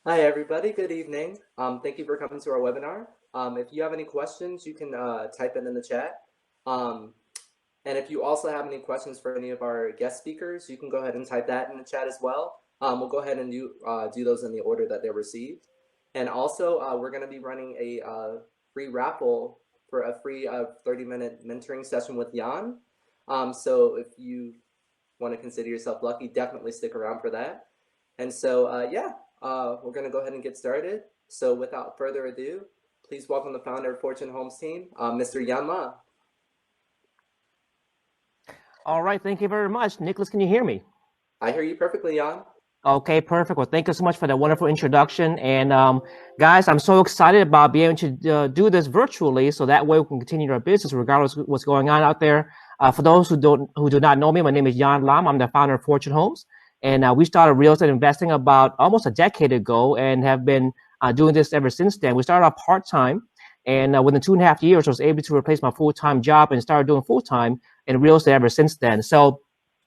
Hi, everybody. Good evening. Thank you for coming to our webinar. If you have any questions, you can type it in the chat. Um, and if you also have any questions for any of our guest speakers, you can go ahead and type that in the chat as well. We'll go ahead and do those in the order that they're received. And also, we're going to be running a free raffle for a free 30-minute mentoring session with Jan. So if you want to consider yourself lucky, definitely stick around for that. And so, yeah, we're going to go ahead and get started. So without further ado, please welcome the founder of Fortune Homes team, Mr. Yan Ma. All right, thank you very much. Nicholas, can you hear me? I hear you perfectly, Yan. Okay, perfect. Well, thank you so much for that wonderful introduction. And guys, I'm so excited about being able to do this virtually, so that way we can continue our business regardless of what's going on out there. For those who do not know me, my name is Yan Lam. I'm the founder of Fortune Homes, and we started real estate investing about almost a decade ago, and have been doing this ever since then. We started off part time, and within 2.5 years, I was able to replace my full time job and started doing full time in real estate ever since then. So,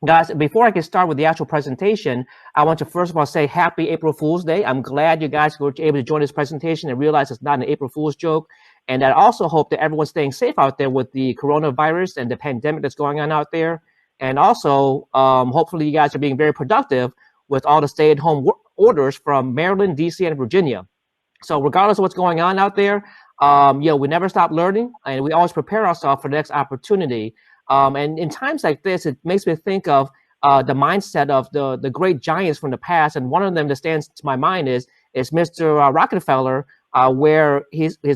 guys, before I get started with the actual presentation, I want to first of all say happy April Fool's Day. I'm glad you guys were able to join this presentation and realize it's not an April Fool's joke. And I also hope that everyone's staying safe out there with the coronavirus and the pandemic that's going on out there. And also, hopefully you guys are being very productive with all the stay-at-home orders from Maryland, DC, and Virginia. So regardless of what's going on out there, we never stop learning, and we always prepare ourselves for the next opportunity. And in times like this, it makes me think of the mindset of the great giants from the past. And one of them that stands to my mind is Mr. Rockefeller, where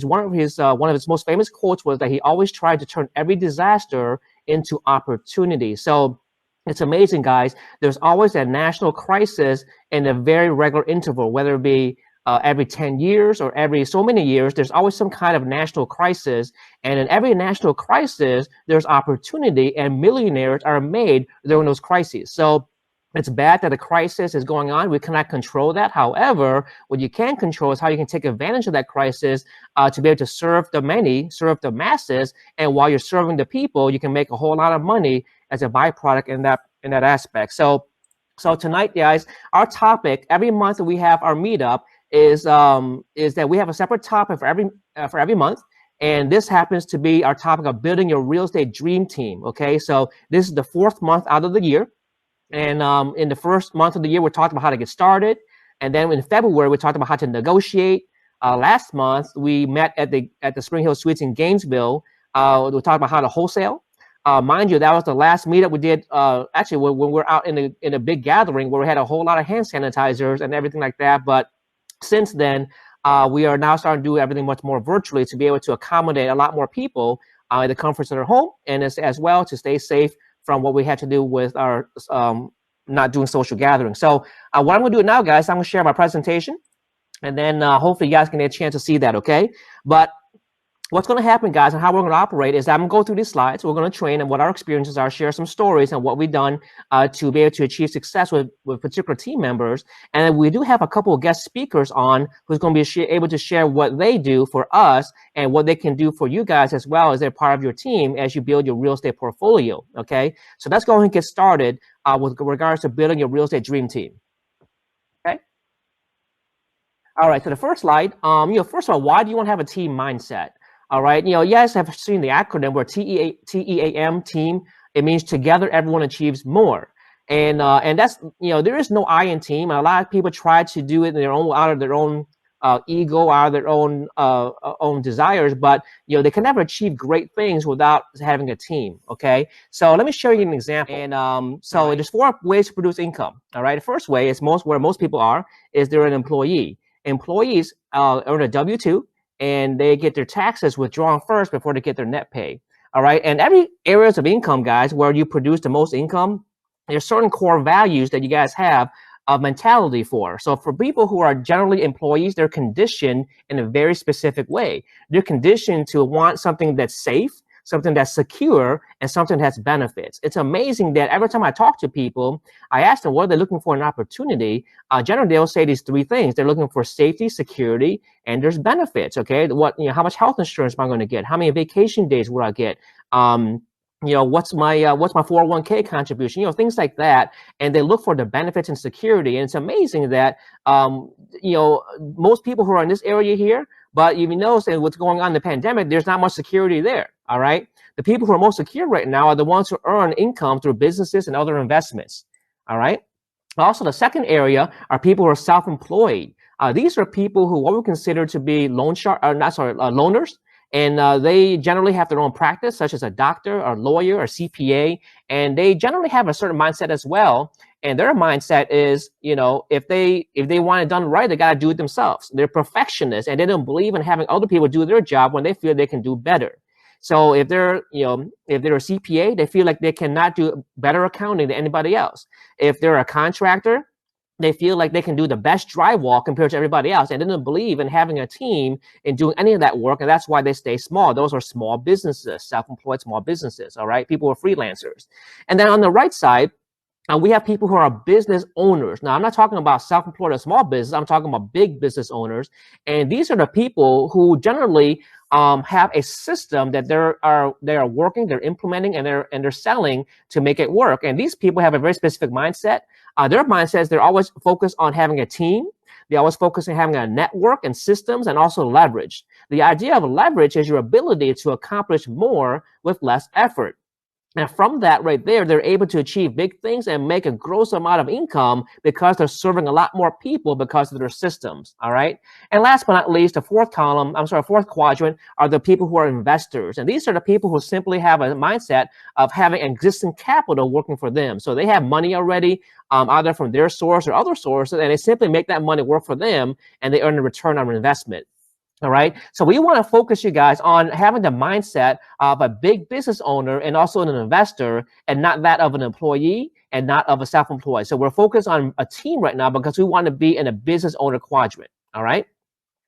one of his most famous quotes was that he always tried to turn every disaster into opportunity. So it's amazing, guys. There's always a national crisis in a very regular interval, whether it be every 10 years or every so many years. There's always some kind of national crisis. And in every national crisis, there's opportunity, and millionaires are made during those crises. So it's bad that a crisis is going on. We cannot control that. However, what you can control is how you can take advantage of that crisis to be able to serve the many, serve the masses. And while you're serving the people, you can make a whole lot of money as a byproduct in that aspect. So tonight, guys, our topic every month that we have our meetup is that we have a separate topic for every month, and this happens to be our topic of building your real estate dream team. Okay, so this is the 4th month out of the year, and in the first month of the year, we talked about how to get started, and then in February we talked about how to negotiate. Last month we met at the Spring Hill Suites in Gainesville. We talked about how to wholesale. Mind you, that was the last meetup we did. Actually, when we're out in a big gathering where we had a whole lot of hand sanitizers and everything like that, but since then, we are now starting to do everything much more virtually to be able to accommodate a lot more people in the comforts of their home, and as well to stay safe from what we had to do with our not doing social gatherings. So what I'm going to do now, guys, I'm going to share my presentation, and then hopefully you guys can get a chance to see that, okay? But what's going to happen, guys, and how we're going to operate is I'm going to go through these slides. We're going to train and what our experiences are, share some stories and what we've done to be able to achieve success with particular team members. And we do have a couple of guest speakers on who's going to be able to share what they do for us and what they can do for you guys as well as they're part of your team as you build your real estate portfolio, okay? So let's go ahead and get started with regards to building your real estate dream team. Okay? All right, so the first slide, first of all, why do you want to have a team mindset? All right, you guys have seen the acronym where TEAM, team. It means together everyone achieves more, and that's there is no I in team. A lot of people try to do it out of their own ego, out of their own desires, but they can never achieve great things without having a team. Okay, so let me show you an example. And there's 4 ways to produce income. All right, the first way is where most people are is they're an employee. Employees earn a W-2. And they get their taxes withdrawn first before they get their net pay. All right. And every areas of income, guys, where you produce the most income, there's certain core values that you guys have a mentality for. So for people who are generally employees, they're conditioned in a very specific way. They're conditioned to want something that's safe, something that's secure, and something that has benefits. It's amazing that every time I talk to people, I ask them what they're looking for in an opportunity. Generally, they'll say these 3 things. They're looking for safety, security, and there's benefits. Okay, how much health insurance am I going to get? How many vacation days will I get? what's my 401k contribution, things like that. And they look for the benefits and security. And it's amazing that, most people who are in this area here, but you know, saying what's going on in the pandemic, there's not much security there. All right. The people who are most secure right now are the ones who earn income through businesses and other investments. All right. Also, the second area are people who are self-employed. These are people who what we consider to be loners, and they generally have their own practice, such as a doctor, or lawyer, or CPA, and they generally have a certain mindset as well. And their mindset is, if they want it done right, they got to do it themselves. They're perfectionists, and they don't believe in having other people do their job when they feel they can do better. So if they're a CPA, they feel like they cannot do better accounting than anybody else. If they're a contractor, they feel like they can do the best drywall compared to everybody else, and they don't believe in having a team and doing any of that work, and that's why they stay small. Those are small businesses, self-employed small businesses, all right? People who are freelancers. And then on the right side, we have people who are business owners. Now, I'm not talking about self-employed or small business. I'm talking about big business owners. And these are the people who generally have a system that they are working, they're implementing, and they're selling to make it work. And these people have a very specific mindset. Their mindset is they're always focused on having a team. They always focus on having a network and systems, and also leverage. The idea of leverage is your ability to accomplish more with less effort. And from that right there, they're able to achieve big things and make a gross amount of income because they're serving a lot more people because of their systems. All right. And last but not least, the fourth quadrant are the people who are investors. And these are the people who simply have a mindset of having existing capital working for them. So they have money already, either from their source or other sources, and they simply make that money work for them, and they earn a return on investment. All right. So we want to focus you guys on having the mindset of a big business owner and also an investor, and not that of an employee and not of a self-employed. So we're focused on a team right now because we want to be in a business owner quadrant. All right.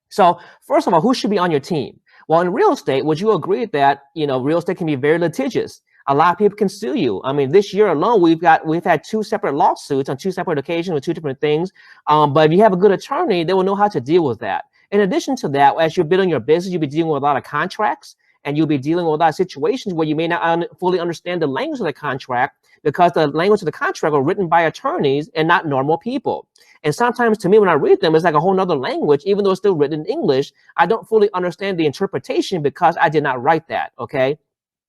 So first of all, who should be on your team? Well, in real estate, would you agree that, real estate can be very litigious? A lot of people can sue you. I mean, this year alone, we've had 2 separate lawsuits on 2 separate occasions with 2 different things. But if you have a good attorney, they will know how to deal with that. In addition to that, as you're building your business, you'll be dealing with a lot of contracts, and you'll be dealing with a lot of situations where you may not fully understand the language of the contract, because the language of the contract are written by attorneys and not normal people. And sometimes to me, when I read them, it's like a whole nother language, even though it's still written in English. I don't fully understand the interpretation because I did not write that, okay?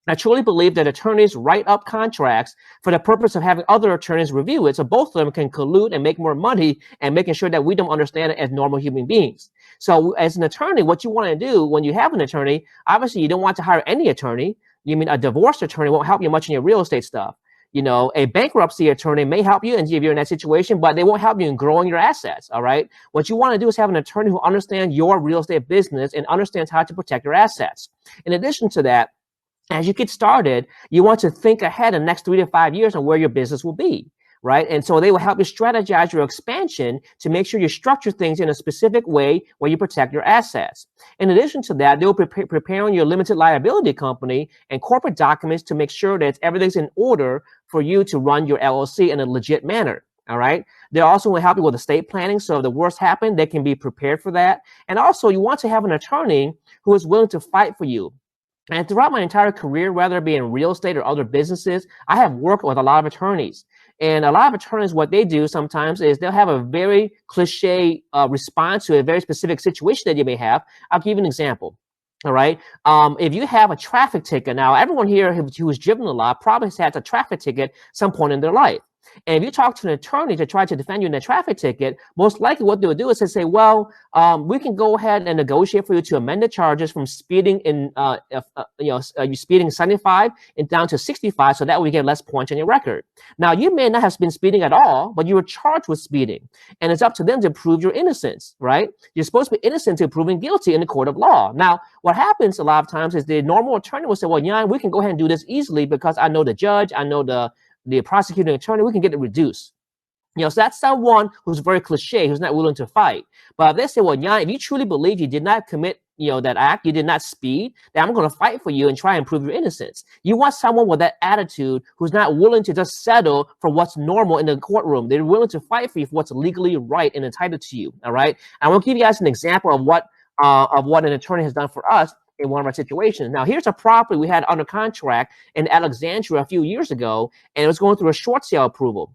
I truly believe that attorneys write up contracts for the purpose of having other attorneys review it, so both of them can collude and make more money, and making sure that we don't understand it as normal human beings. So as an attorney, what you want to do when you have an attorney, obviously you don't want to hire any attorney. You mean a divorce attorney won't help you much in your real estate stuff. A bankruptcy attorney may help you if you're in that situation, but they won't help you in growing your assets, all right? What you want to do is have an attorney who understands your real estate business and understands how to protect your assets. In addition to that, as you get started, you want to think ahead in the next 3 to 5 years on where your business will be, right? And so they will help you strategize your expansion to make sure you structure things in a specific way where you protect your assets. In addition to that, they'll prepare on your limited liability company and corporate documents to make sure that everything's in order for you to run your LLC in a legit manner. All right. They also will help you with estate planning. So if the worst happens, they can be prepared for that. And also, you want to have an attorney who is willing to fight for you. And throughout my entire career, whether it be in real estate or other businesses, I have worked with a lot of attorneys. And a lot of attorneys, what they do sometimes is they'll have a very cliche response to a very specific situation that you may have. I'll give you an example. All right. If you have a traffic ticket, now everyone here who has driven a lot probably has had a traffic ticket some point in their life. And if you talk to an attorney to try to defend you in a traffic ticket, most likely what they'll do is they say, well, we can go ahead and negotiate for you to amend the charges from speeding in, you speeding 75 and down to 65, so that way you get less points on your record. Now, you may not have been speeding at all, but you were charged with speeding. And it's up to them to prove your innocence, right? You're supposed to be innocent until proven guilty in the court of law. Now, what happens a lot of times is the normal attorney will say, well, yeah, we can go ahead and do this easily because I know the judge, I know the prosecuting attorney, we can get it reduced. So that's someone who's very cliche, who's not willing to fight. But if they say, well, Jan, if you truly believe you did not commit, that act, you did not speed, then I'm going to fight for you and try and prove your innocence. You want someone with that attitude who's not willing to just settle for what's normal in the courtroom. They're willing to fight for you for what's legally right and entitled to you. All right. I want to give you guys an example of what an attorney has done for us. in one of our situations. Now, here's a property we had under contract in Alexandria a few years ago, and it was going through a short sale approval.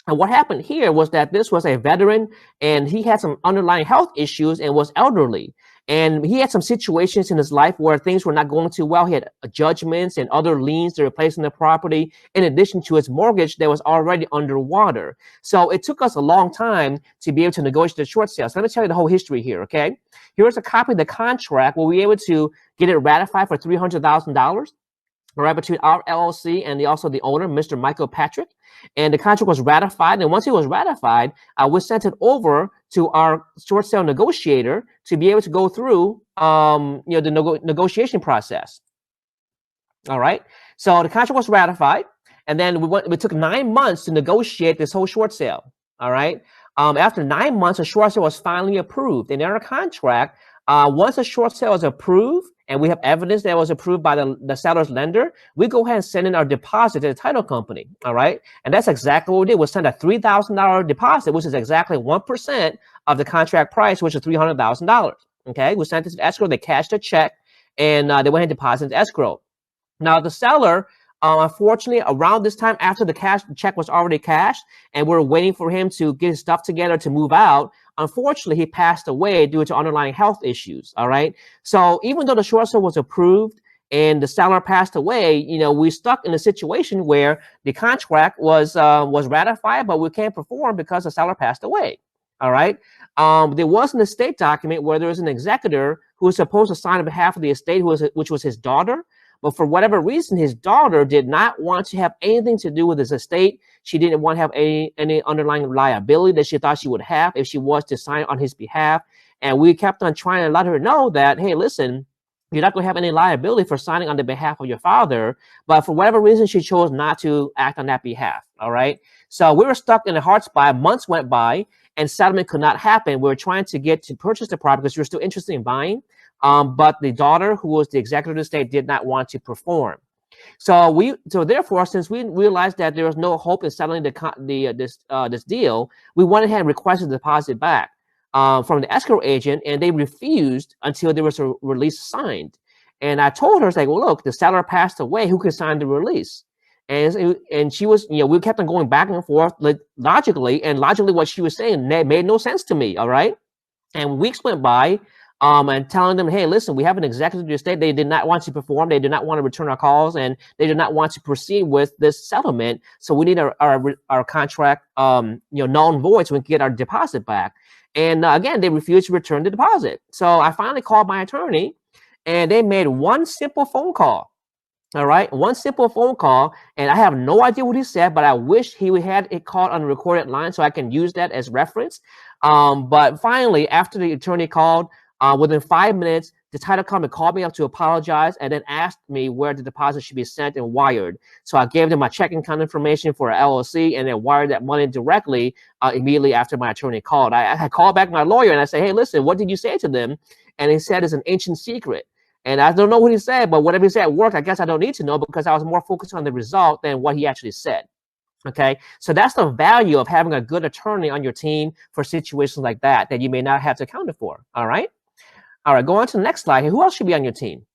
And what happened here was that this was a veteran, and he had some underlying health issues and was elderly. And he had some situations in his life where things were not going too well. He had judgments and other liens that were placed on the property, in addition to his mortgage that was already underwater. So it took us a long time to be able to negotiate the short sale. So let me tell you the whole history here, okay? Here's a copy of the contract. We'll be able to get it ratified for $300,000. Right, between our LLC and also the owner, Mr. Michael Patrick. And the contract was ratified. And once it was ratified, we sent it over to our short sale negotiator to be able to go through the negotiation process. All right. So the contract was ratified. And then we took 9 months to negotiate this whole short sale. All right. After 9 months, a short sale was finally approved. And in our contract, once a short sale is approved, and we have evidence that it was approved by the seller's lender, we go ahead and send in our deposit to the title company, all right? And that's exactly what we did. We sent a $3,000 deposit, which is exactly 1% of the contract price, which is $300,000, okay? We sent it to escrow, they cashed a check, and they went ahead and deposited escrow. Now, the seller, unfortunately, around this time, after the check was already cashed, and we're waiting for him to get his stuff together to move out, unfortunately, he passed away due to underlying health issues, all right? So even though the short sale was approved and the seller passed away, we stuck in a situation where the contract was ratified, but we can't perform because the seller passed away, all right? There was an estate document where there was an executor who was supposed to sign on behalf of the estate, which was his daughter. But for whatever reason, his daughter did not want to have anything to do with his estate. She didn't want to have any underlying liability that she thought she would have if she was to sign on his behalf. And we kept on trying to let her know that, hey, listen, you're not going to have any liability for signing on the behalf of your father. But for whatever reason, she chose not to act on that behalf. All right. So we were stuck in a hard spot. Months went by and settlement could not happen. We were trying to get to purchase the property because we were still interested in buying. But the daughter, who was the executor of the estate, did not want to perform. So therefore, since we realized that there was no hope in settling this deal, we went ahead and requested the deposit back from the escrow agent, and they refused until there was a release signed. And I told her, like, well, look, the seller passed away. Who can sign the release? And she was, we kept on going back and forth logically, and logically what she was saying made no sense to me. All right, and weeks went by. And telling them, hey, listen, we have an executive of the estate. They did not want to perform. They did not want to return our calls, and they did not want to proceed with this settlement. So we need our contract, null and void, so we can get our deposit back. And again, they refused to return the deposit. So I finally called my attorney, and they made one simple phone call. All right, one simple phone call, and I have no idea what he said, but I wish he had it called on the recorded line so I can use that as reference. But finally, after the attorney called, within 5 minutes, the title company called me up to apologize and then asked me where the deposit should be sent and wired. So I gave them my checking account information for LLC and then wired that money directly immediately after my attorney called. I called back my lawyer and I said, hey, listen, what did you say to them? And he said it's an ancient secret. And I don't know what he said, but whatever he said worked. I guess I don't need to know because I was more focused on the result than what he actually said. Okay, so that's the value of having a good attorney on your team for situations like that you may not have to account for. All right. All right, go on to the next slide here. Who else should be on your team?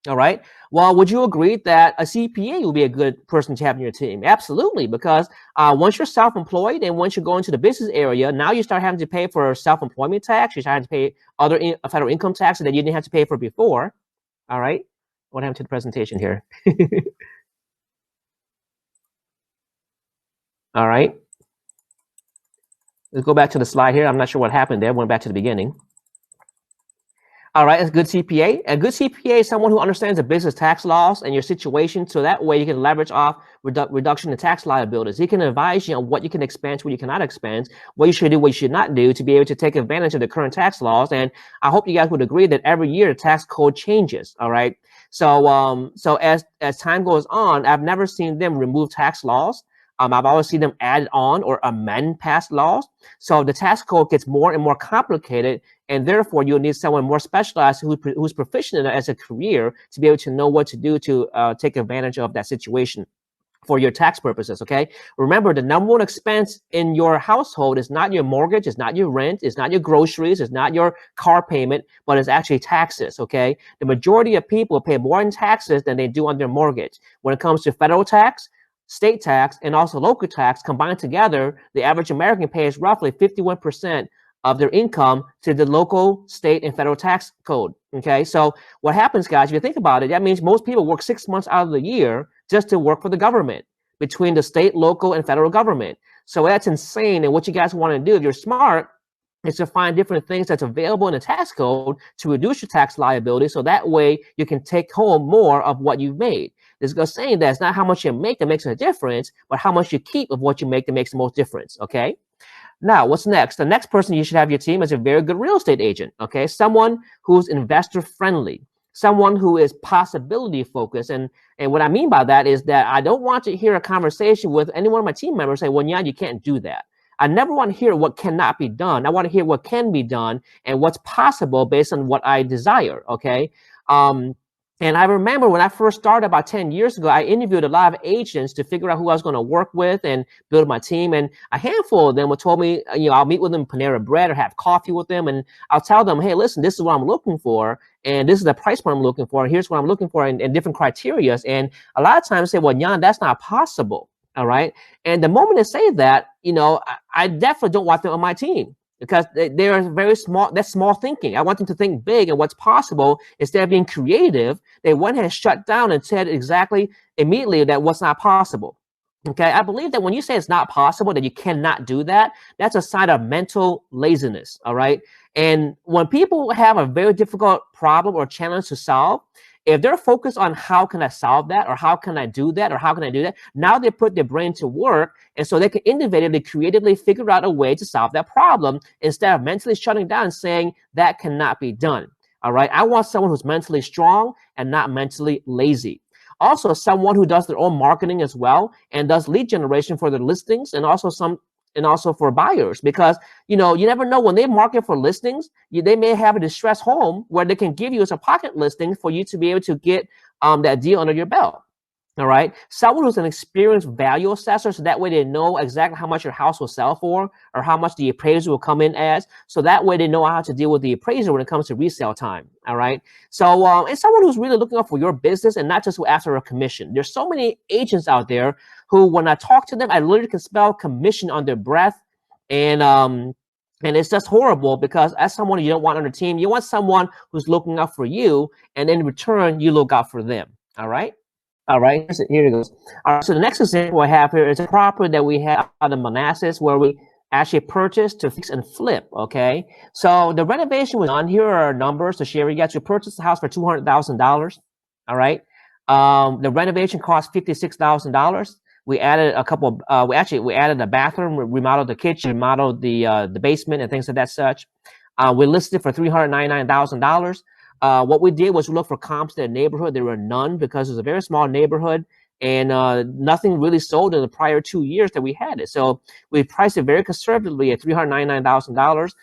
All right. Well, would you agree that a CPA would be a good person to have on your team? Absolutely, because once you're self-employed and once you go into the business area, now you start having to pay for self-employment tax. You start having to pay other federal income taxes that you didn't have to pay for before. All right. What happened to the presentation here? All right. Let's go back to the slide here. I'm not sure what happened there. Went back to the beginning. All right, it's a good CPA. A good CPA is someone who understands the business tax laws and your situation, so that way you can leverage off reduction in tax liabilities. He can advise you on what you can expense, what you cannot expense, what you should do, what you should not do to be able to take advantage of the current tax laws. And I hope you guys would agree that every year the tax code changes. All right, so as time goes on, I've never seen them remove tax laws. I've always seen them add on or amend past laws. So the tax code gets more and more complicated, and therefore you'll need someone more specialized who's proficient in it as a career to be able to know what to do to take advantage of that situation. for your tax purposes, okay? Remember, the number one expense in your household is not your mortgage, it's not your rent, it's not your groceries, it's not your car payment, but it's actually taxes, okay? The majority of people pay more in taxes than they do on their mortgage. When it comes to federal tax, state tax, and also local tax combined together, the average American pays roughly 51% of their income to the local, state, and federal tax code. Okay, so what happens, guys, if you think about it, that means most people work 6 months out of the year just to work for the government, between the state, local, and federal government. So that's insane. And what you guys want to do, if you're smart, is to find different things that's available in the tax code to reduce your tax liability, so that way you can take home more of what you've made. This is saying that it's not how much you make that makes a difference, but how much you keep of what you make that makes the most difference, okay? Now, what's next? The next person you should have your team is a very good real estate agent, okay? Someone who's investor friendly, someone who is possibility focused. And what I mean by that is that I don't want to hear a conversation with any one of my team members say, well, yeah, you can't do that. I never want to hear what cannot be done. I want to hear what can be done and what's possible based on what I desire, okay? And I remember when I first started about 10 years ago, I interviewed a lot of agents to figure out who I was going to work with and build my team. And a handful of them would told me, I'll meet with them, Panera Bread, or have coffee with them. And I'll tell them, hey, listen, this is what I'm looking for. And this is the price point I'm looking for. And here's what I'm looking for, and different criteria. And a lot of times they say, well, Jan, that's not possible. All right. And the moment they say that, I definitely don't want them on my team, because they're very small. That's small thinking. I want them to think big and what's possible instead of being creative. They went ahead and shut down and said exactly immediately that what's not possible. Okay, I believe that when you say it's not possible, that you cannot do that, that's a sign of mental laziness. All right. And when people have a very difficult problem or challenge to solve, if they're focused on how can I solve that, or how can I do that, or how can I do that, now they put their brain to work, and so they can innovatively, creatively figure out a way to solve that problem instead of mentally shutting down and saying that cannot be done. All right, I want someone who's mentally strong and not mentally lazy. Also, someone who does their own marketing as well and does lead generation for their listings, and also for buyers, because you never know, when they market for listings, they may have a distressed home where they can give you as a pocket listing for you to be able to get that deal under your belt. All right, someone who's an experienced value assessor, so that way they know exactly how much your house will sell for, or how much the appraiser will come in as, so that way they know how to deal with the appraiser when it comes to resale time. All right, so and someone who's really looking out for your business and not just after a commission. There's so many agents out there who, when I talk to them, I literally can smell commission on their breath, and it's just horrible, because as someone you don't want on your team, you want someone who's looking out for you, and in return you look out for them. All right. All right, here it goes. All right, so the next example I have here is a property that we have out of Manassas, where we actually purchased to fix and flip, okay? So the renovation was done. Here are our numbers to share with you guys. We purchased the house for $200,000, all right? The renovation cost $56,000. We added a couple, we added a bathroom, remodeled the kitchen, remodeled the basement and things of that such. We listed it for $399,000. What we did was we looked for comps in the neighborhood. There were none, because it was a very small neighborhood, and nothing really sold in the prior 2 years that we had it. So we priced it very conservatively at $399,000.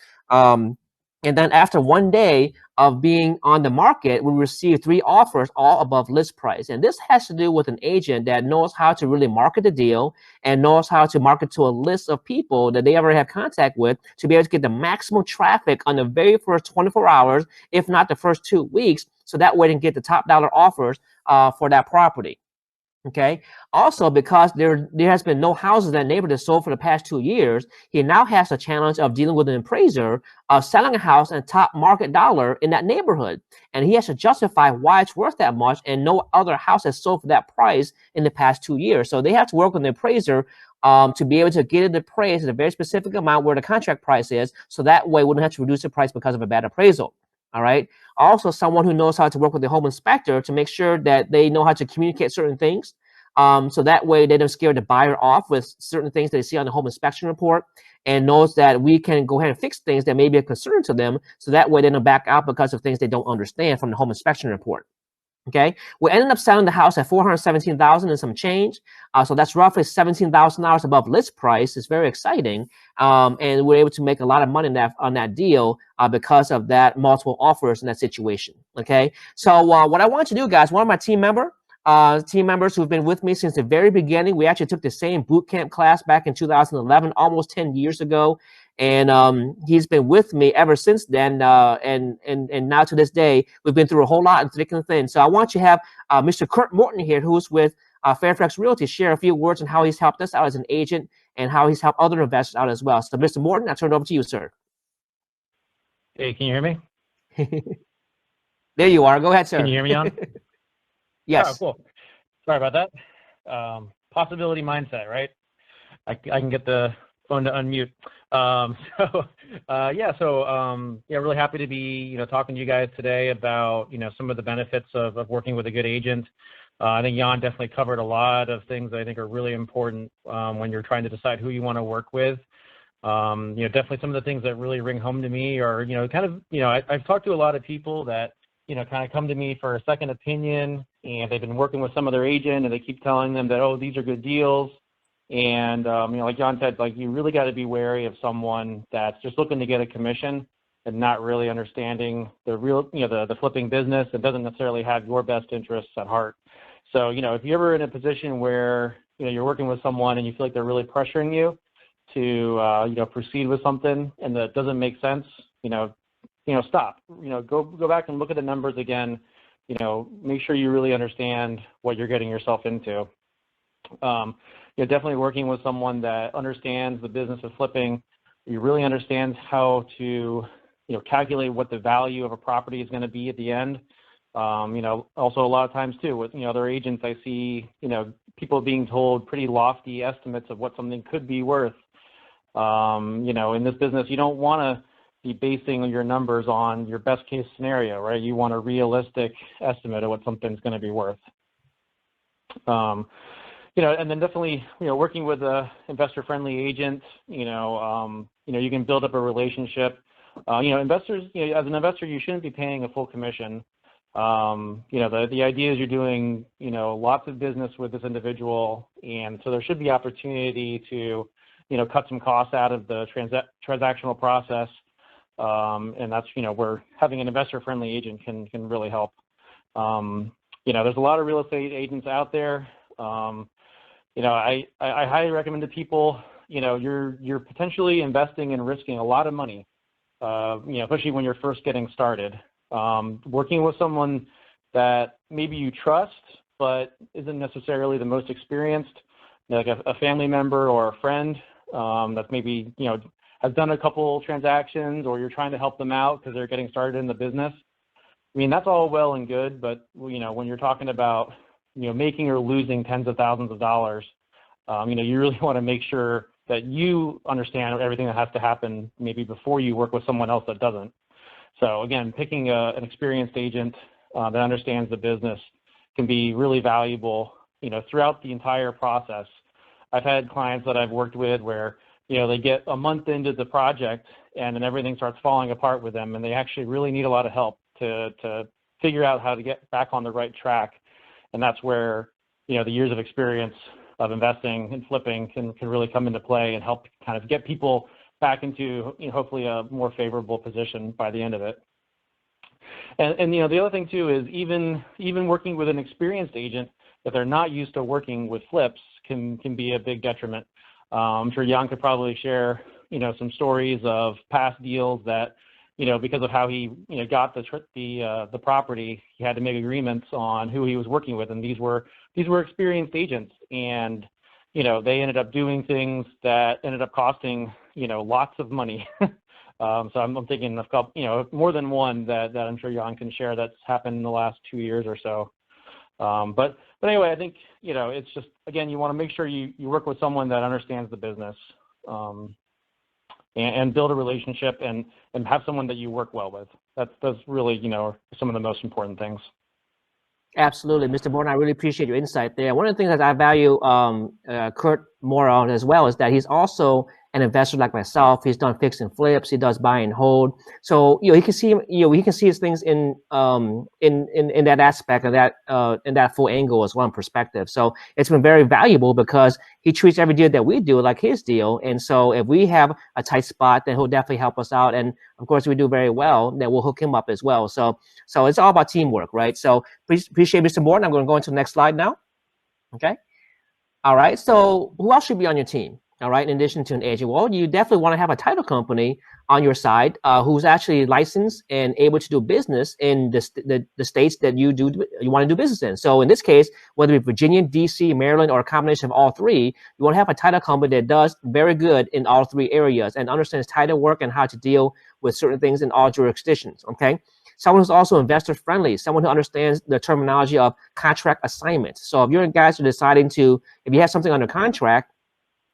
And then after 1 day of being on the market, we received 3 offers, all above list price. And this has to do with an agent that knows how to really market the deal and knows how to market to a list of people that they ever have contact with, to be able to get the maximum traffic on the very first 24 hours, if not the first 2 weeks, so that way they can get the top dollar offers for that property. Okay. Also, because there has been no houses in that neighborhood sold for the past 2 years, he now has a challenge of dealing with an appraiser of selling a house at top market dollar in that neighborhood, and he has to justify why it's worth that much, and no other house has sold for that price in the past 2 years. So they have to work with the appraiser to be able to get it appraised at a very specific amount where the contract price is, so that way we wouldn't have to reduce the price because of a bad appraisal. All right. Also, someone who knows how to work with the home inspector to make sure that they know how to communicate certain things. So that way they don't scare the buyer off with certain things they see on the home inspection report, and knows that we can go ahead and fix things that may be a concern to them. So that way they don't back out because of things they don't understand from the home inspection report. Okay, we ended up selling the house at $417,000 and some change. So that's roughly $17,000 above list price. It's very exciting, and we're able to make a lot of money on that deal because of that multiple offers in that situation. Okay, so what I want you to do, guys, one of my team member, team members who've been with me since the very beginning. We actually took the same boot camp class back in 2011, almost 10 years ago. And he's been with me ever since then. And now to this day, we've been through a whole lot in thick and thin. So I want you to have Mr. Kurt Morton here, who's with Fairfax Realty, share a few words on how he's helped us out as an agent and how he's helped other investors out as well. So Mr. Morton, I turn it over to you, sir. Hey, can you hear me? There you are. Go ahead, sir. Can you hear me, Jan? Yes. Oh, cool. Sorry about that. Possibility mindset, right? I can get the phone to unmute. Yeah, really happy to be, talking to you guys today about, some of the benefits of working with a good agent. I think Jan definitely covered a lot of things that I think are really important when you're trying to decide who you want to work with. Definitely some of the things that really ring home to me are, I've talked to a lot of people that, kind of come to me for a second opinion, and they've been working with some other agent, and they keep telling them that, oh, these are good deals. And, like John said, like, you really got to be wary of someone that's just looking to get a commission and not really understanding the real, the flipping business, and doesn't necessarily have your best interests at heart. So, if you're ever in a position where, you're working with someone and you feel like they're really pressuring you to, proceed with something and that doesn't make sense, stop, go back and look at the numbers again, make sure you really understand what you're getting yourself into. Definitely working with someone that understands the business of flipping, you really understands how to, calculate what the value of a property is going to be at the end. Also a lot of times too, with, other agents, I see, people being told pretty lofty estimates of what something could be worth. In this business, you don't want to be basing your numbers on your best case scenario, right? You want a realistic estimate of what something's going to be worth. And then definitely, working with a investor-friendly agent, you can build up a relationship. Investors, as an investor, you shouldn't be paying a full commission. The idea is you're doing, lots of business with this individual, and so there should be opportunity to, cut some costs out of the transactional process. And that's, where having an investor-friendly agent can really help. There's a lot of real estate agents out there. I highly recommend to people, you're potentially investing and risking a lot of money, especially when you're first getting started. Working with someone that maybe you trust, but isn't necessarily the most experienced, like a family member or a friend that's maybe, has done a couple transactions, or you're trying to help them out because they're getting started in the business. I mean, that's all well and good, but, when you're talking about, making or losing tens of thousands of dollars, you really want to make sure that you understand everything that has to happen maybe before you work with someone else that doesn't. So again, picking an experienced agent that understands the business can be really valuable, throughout the entire process. I've had clients that I've worked with where, they get a month into the project and then everything starts falling apart with them, and they actually really need a lot of help to figure out how to get back on the right track. And that's where, the years of experience of investing and flipping can really come into play and help kind of get people back into, hopefully a more favorable position by the end of it. And the other thing too is even working with an experienced agent, if they're not used to working with flips, can be a big detriment. I'm sure Jan could probably share, some stories of past deals that, because of how he, got the property, he had to make agreements on who he was working with, and these were experienced agents, and they ended up doing things that ended up costing lots of money. So I'm thinking of more than one that I'm sure Jan can share that's happened in the last 2 years or so. But anyway, I think it's just, again, you want to make sure you work with someone that understands the business. And build a relationship and have someone that you work well with. That's really, some of the most important things. Absolutely, Mr. Morton, I really appreciate your insight there. One of the things that I value Kurt more on as well is that he's also an investor like myself. He's done fix and flips. He does buy and hold. So he can see he can see his things in that aspect of that in that full angle as well, perspective. So it's been very valuable because he treats every deal that we do like his deal. And so if we have a tight spot, then he'll definitely help us out. And of course, we do very well, then we'll hook him up as well. So it's all about teamwork, right? So please appreciate Mr. Morton. I'm going to go into the next slide now. Okay. All right. So who else should be on your team? All right. In addition to an agent, well, you definitely want to have a title company on your side who's actually licensed and able to do business in the states that you want to do business in. So in this case, whether it be Virginia, DC, Maryland, or a combination of all three, you want to have a title company that does very good in all three areas and understands title work and how to deal with certain things in all jurisdictions. Okay. Someone who's also investor friendly, someone who understands the terminology of contract assignment. So if you guys are deciding to, if you have something under contract,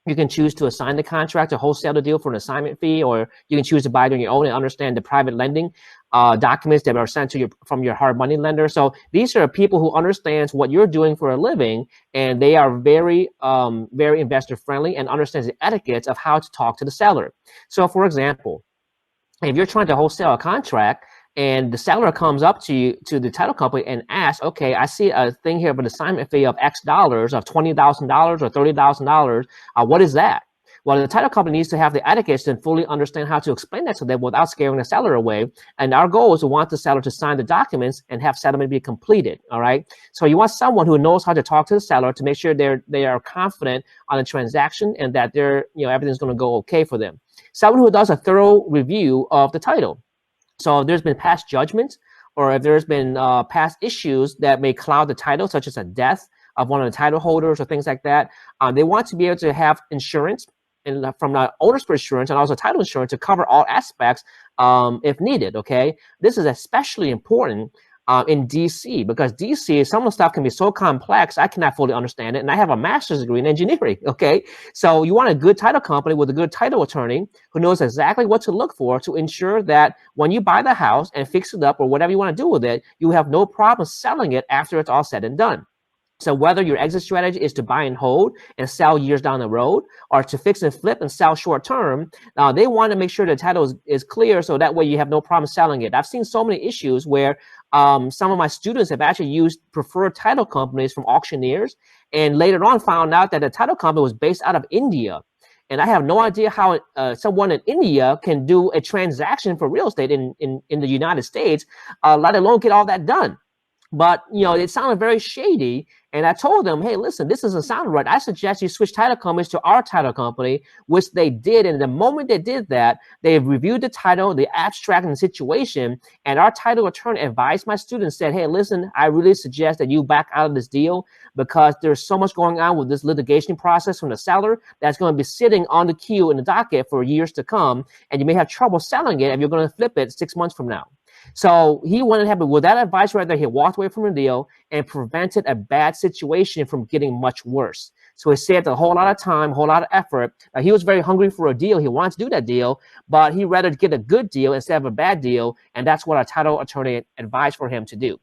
you can choose to assign the contract or wholesale the deal for an assignment fee, or you can choose to buy it on your own and understand the private lending documents that are sent to you from your hard money lender. So these are people who understands what you're doing for a living, and they are very, very investor friendly and understands the etiquettes of how to talk to the seller. So for example, if you're trying to wholesale a contract, and the seller comes up to you, to the title company, and asks, okay, I see a thing here of an assignment fee of X dollars, of $20,000 or $30,000. What is that? Well, the title company needs to have the etiquette and fully understand how to explain that to them without scaring the seller away. And our goal is to want the seller to sign the documents and have settlement be completed. All right. So you want someone who knows how to talk to the seller to make sure they are confident on the transaction and that everything's going to go okay for them. Someone who does a thorough review of the title. So if there's been past judgments, or if there's been past issues that may cloud the title, such as a death of one of the title holders or things like that, they want to be able to have insurance and from the owner's insurance and also title insurance to cover all aspects if needed. Okay, this is especially important in DC, because DC, some of the stuff can be so complex, I cannot fully understand it. And I have a master's degree in engineering. Okay. So you want a good title company with a good title attorney who knows exactly what to look for to ensure that when you buy the house and fix it up or whatever you want to do with it, you have no problem selling it after it's all said and done. So whether your exit strategy is to buy and hold and sell years down the road, or to fix and flip and sell short term, they want to make sure the title is clear, so that way you have no problem selling it. I've seen so many issues where some of my students have actually used preferred title companies from auctioneers, and later on found out that the title company was based out of India. And I have no idea how someone in India can do a transaction for real estate in the United States, let alone get all that done. But, it sounded very shady. And I told them, hey, listen, this doesn't sound right. I suggest you switch title companies to our title company, which they did. And the moment they did that, they reviewed the title, the abstract, and the situation. And our title attorney advised my students, said, hey, listen, I really suggest that you back out of this deal, because there's so much going on with this litigation process from the seller that's going to be sitting on the queue in the docket for years to come. And you may have trouble selling it if you're going to flip it 6 months from now. So he went ahead with that advice right there. He walked away from the deal and prevented a bad situation from getting much worse. So he saved a whole lot of time, a whole lot of effort. He was very hungry for a deal. He wanted to do that deal, but he rather get a good deal instead of a bad deal. And that's what our title attorney advised for him to do.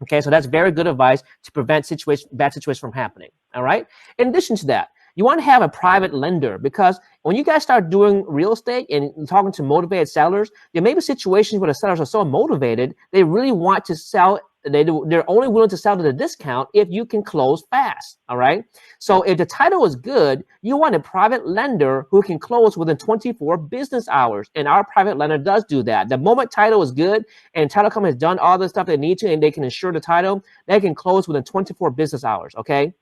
Okay, so that's very good advice to prevent bad situations from happening. All right. In addition to that, you want to have a private lender, because when you guys start doing real estate and talking to motivated sellers, there may be situations where the sellers are so motivated, they really want to sell. They're only willing to sell at a discount if you can close fast. All right. So if the title is good, you want a private lender who can close within 24 business hours. And our private lender does do that. The moment title is good and title company has done all the stuff they need to, and they can insure the title, they can close within 24 business hours. Okay.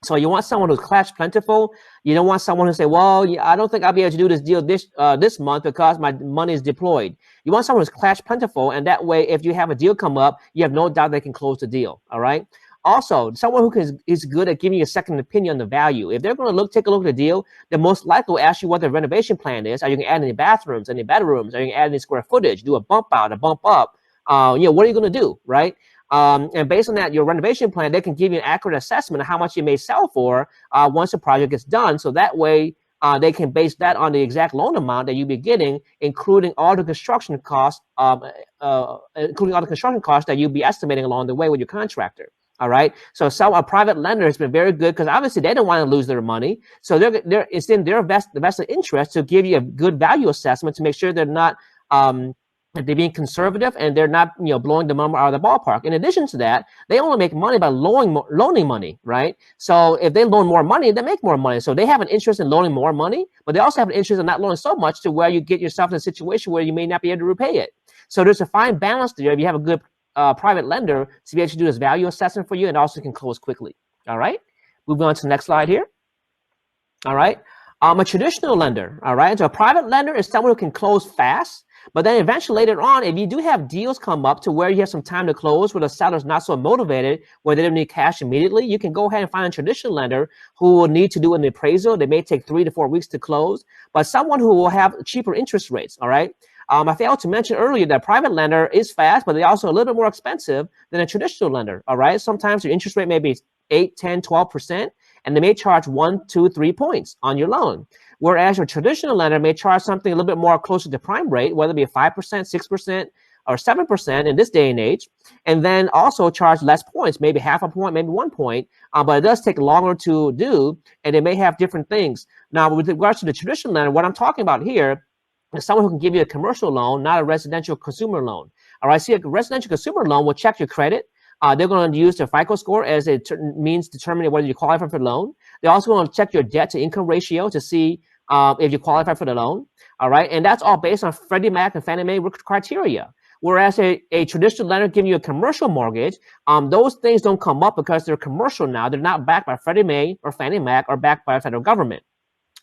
So you want someone who's cash plentiful. You don't want someone who say, well, I don't think I'll be able to do this deal this month because my money is deployed. You want someone who's cash plentiful, and that way, if you have a deal come up, you have no doubt they can close the deal. All right. Also, someone who is good at giving you a second opinion on the value. If they're going to take a look at the deal, they most likely will ask you what the renovation plan is. Are you going to add any bathrooms, any bedrooms? Are you going to add any square footage? Do a bump out, a bump up? What are you going to do, right? And based on that, your renovation plan, they can give you an accurate assessment of how much you may sell for once the project gets done. So that way, they can base that on the exact loan amount that you'll be getting, including all the construction costs, that you'll be estimating along the way with your contractor. All right. So a private lender has been very good because obviously they don't want to lose their money. So it's in their vested interest to give you a good value assessment to make sure they're not they're being conservative and they're not blowing the number out of the ballpark. In addition to that, they only make money by loaning money, right? So if they loan more money, they make more money. So they have an interest in loaning more money, but they also have an interest in not loaning so much to where you get yourself in a situation where you may not be able to repay it. So there's a fine balance there. If you have a good private lender to be able to do this value assessment for you and also can close quickly. All right. Moving on to the next slide here. All right. A traditional lender. All right. So a private lender is someone who can close fast, but then eventually later on, if you do have deals come up to where you have some time to close, where the seller's not so motivated, where they don't need cash immediately, you can go ahead and find a traditional lender who will need to do an appraisal. They may take 3 to 4 weeks to close, but someone who will have cheaper interest rates. All right. I failed to mention earlier that a private lender is fast, but they're also a little bit more expensive than a traditional lender. All right. Sometimes your interest rate may be 8, 10, 12%, and they may charge 1, 2, 3 points on your loan. Whereas your traditional lender may charge something a little bit more closer to prime rate, whether it be 5%, 6%, or 7% in this day and age, and then also charge less points, maybe half a point, maybe 1 point, but it does take longer to do, and they may have different things. Now, with regards to the traditional lender, what I'm talking about here is someone who can give you a commercial loan, not a residential consumer loan. All right, see, a residential consumer loan will check your credit. They're going to use their FICO score as a means determining whether you qualify for the loan. They're also going to check your debt to income ratio to see if you qualify for the loan. All right, and that's all based on Freddie Mac and Fannie Mae criteria. Whereas a traditional lender giving you a commercial mortgage, those things don't come up because they're commercial now. They're not backed by Freddie Mae or Fannie Mac or backed by the federal government.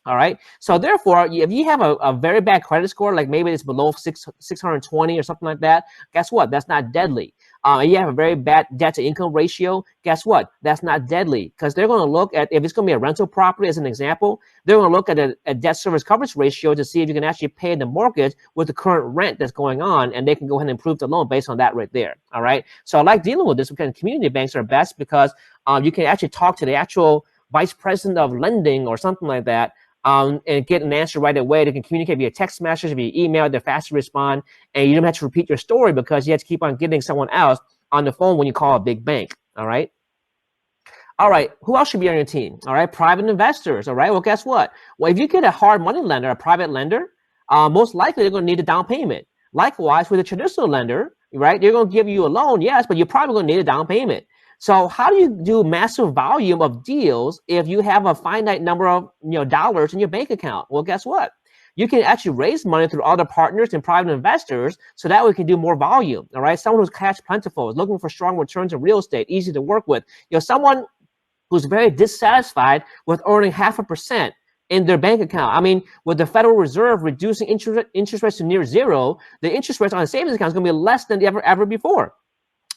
All right. So therefore, if you have a very bad credit score, like maybe it's below 620 or something like that, guess what? That's not deadly. You have a very bad debt to income ratio. Guess what? That's not deadly because they're going to look at, if it's going to be a rental property as an example, they're going to look at a debt service coverage ratio to see if you can actually pay the mortgage with the current rent that's going on, and they can go ahead and improve the loan based on that right there. All right. So I like dealing with this because community banks are best because you can actually talk to the actual vice president of lending or something like that. And get an answer right away. They can communicate via text message, via email. They're fast to respond, and you don't have to repeat your story because you have to keep on getting someone else on the phone when you call a big bank. All right. All right. Who else should be on your team? All right. Private investors. All right. Well, guess what? Well, if you get a hard money lender, a private lender, most likely they're going to need a down payment. Likewise, with a traditional lender, right? They're going to give you a loan, yes, but you're probably going to need a down payment. So how do you do massive volume of deals if you have a finite number of dollars in your bank account? Well, guess what? You can actually raise money through other partners and private investors, so that way you can do more volume. All right, someone who's cash plentiful, is looking for strong returns in real estate, easy to work with. Someone who's very dissatisfied with earning 0.5% in their bank account. I mean, with the Federal Reserve reducing interest rates to near zero, the interest rates on a savings account is going to be less than ever before.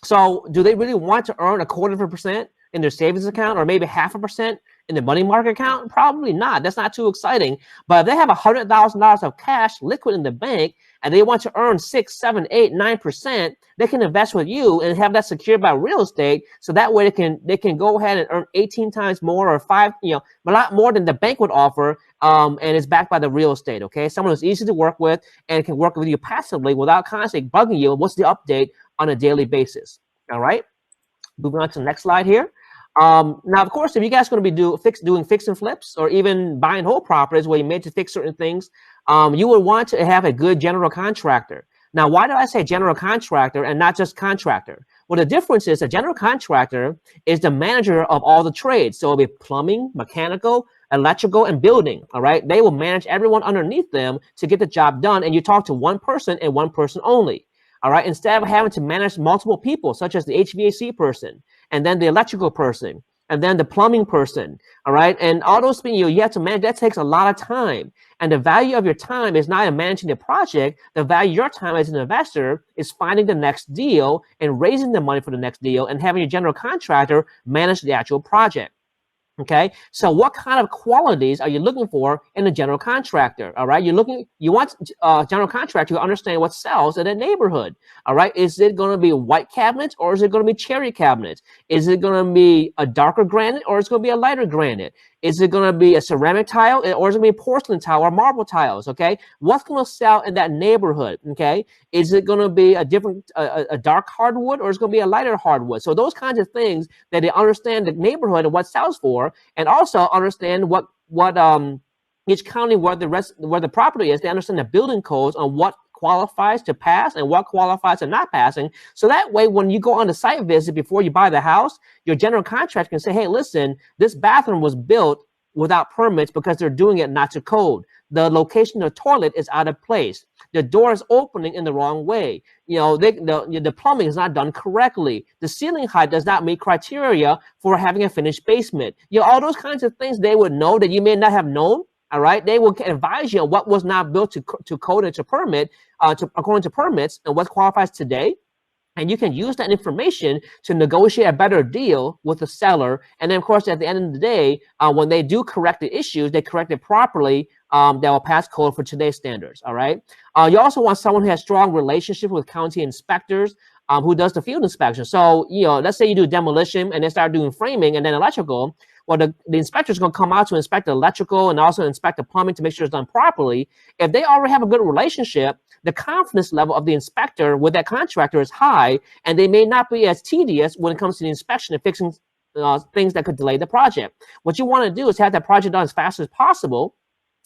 So do they really want to earn 0.25% in their savings account or maybe 0.5% in the money market account? Probably not. That's not too exciting. But if they have $100,000 of cash liquid in the bank and they want to earn 6, 7, 8, 9%, they can invest with you and have that secured by real estate. So that way they can go ahead and earn 18 times more or a lot more than the bank would offer. And it's backed by the real estate. Okay, someone who's easy to work with and can work with you passively without constantly bugging you. What's the update on a daily basis? All right, moving on to the next slide here. Now, of course, if you guys are going to be doing fix and flips or even buying whole properties where you made to fix certain things, you would want to have a good general contractor. Now, why do I say general contractor and not just contractor? Well, the difference is a general contractor is the manager of all the trades. So it'll be plumbing, mechanical, electrical, and building. All right, they will manage everyone underneath them to get the job done, and you talk to one person and one person only. All right, instead of having to manage multiple people, such as the HVAC person, and then the electrical person, and then the plumbing person, all right, and all those things you have to manage, that takes a lot of time. And the value of your time is not in managing the project. The value of your time as an investor is finding the next deal and raising the money for the next deal and having your general contractor manage the actual project. Okay, so what kind of qualities are you looking for in a general contractor? All right, you want a general contractor to understand what sells in a neighborhood. All right, is it going to be white cabinets or is it going to be cherry cabinets? Is it going to be a darker granite or is it going to be a lighter granite? Is it going to be a ceramic tile or is it going to be porcelain tile or marble tiles? Okay, what's going to sell in that neighborhood? Okay, is it going to be a dark hardwood or is it going to be a lighter hardwood? So those kinds of things that they understand the neighborhood and what sells for, and also understand what each county where the property is. They understand the building codes on what qualifies to pass and what qualifies to not passing. So that way, when you go on the site visit before you buy the house, your general contractor can say, hey, listen, this bathroom was built without permits because they're doing it not to code. The location of the toilet is out of place. The door is opening in the wrong way. The plumbing is not done correctly. The ceiling height does not meet criteria for having a finished basement. All those kinds of things they would know that you may not have known. All right, they will advise you on what was not built to code and to permit, according to permits, and what qualifies today. And you can use that information to negotiate a better deal with the seller. And then, of course, at the end of the day, when they do correct the issues, they correct it properly. That will pass code for today's standards. All right. You also want someone who has strong relationship with county inspectors, who does the field inspection. So, let's say you do demolition and then start doing framing and then electrical. Well, the inspector is going to come out to inspect the electrical and also inspect the plumbing to make sure it's done properly. If they already have a good relationship, the confidence level of the inspector with that contractor is high, and they may not be as tedious when it comes to the inspection and fixing things that could delay the project. What you want to do is have that project done as fast as possible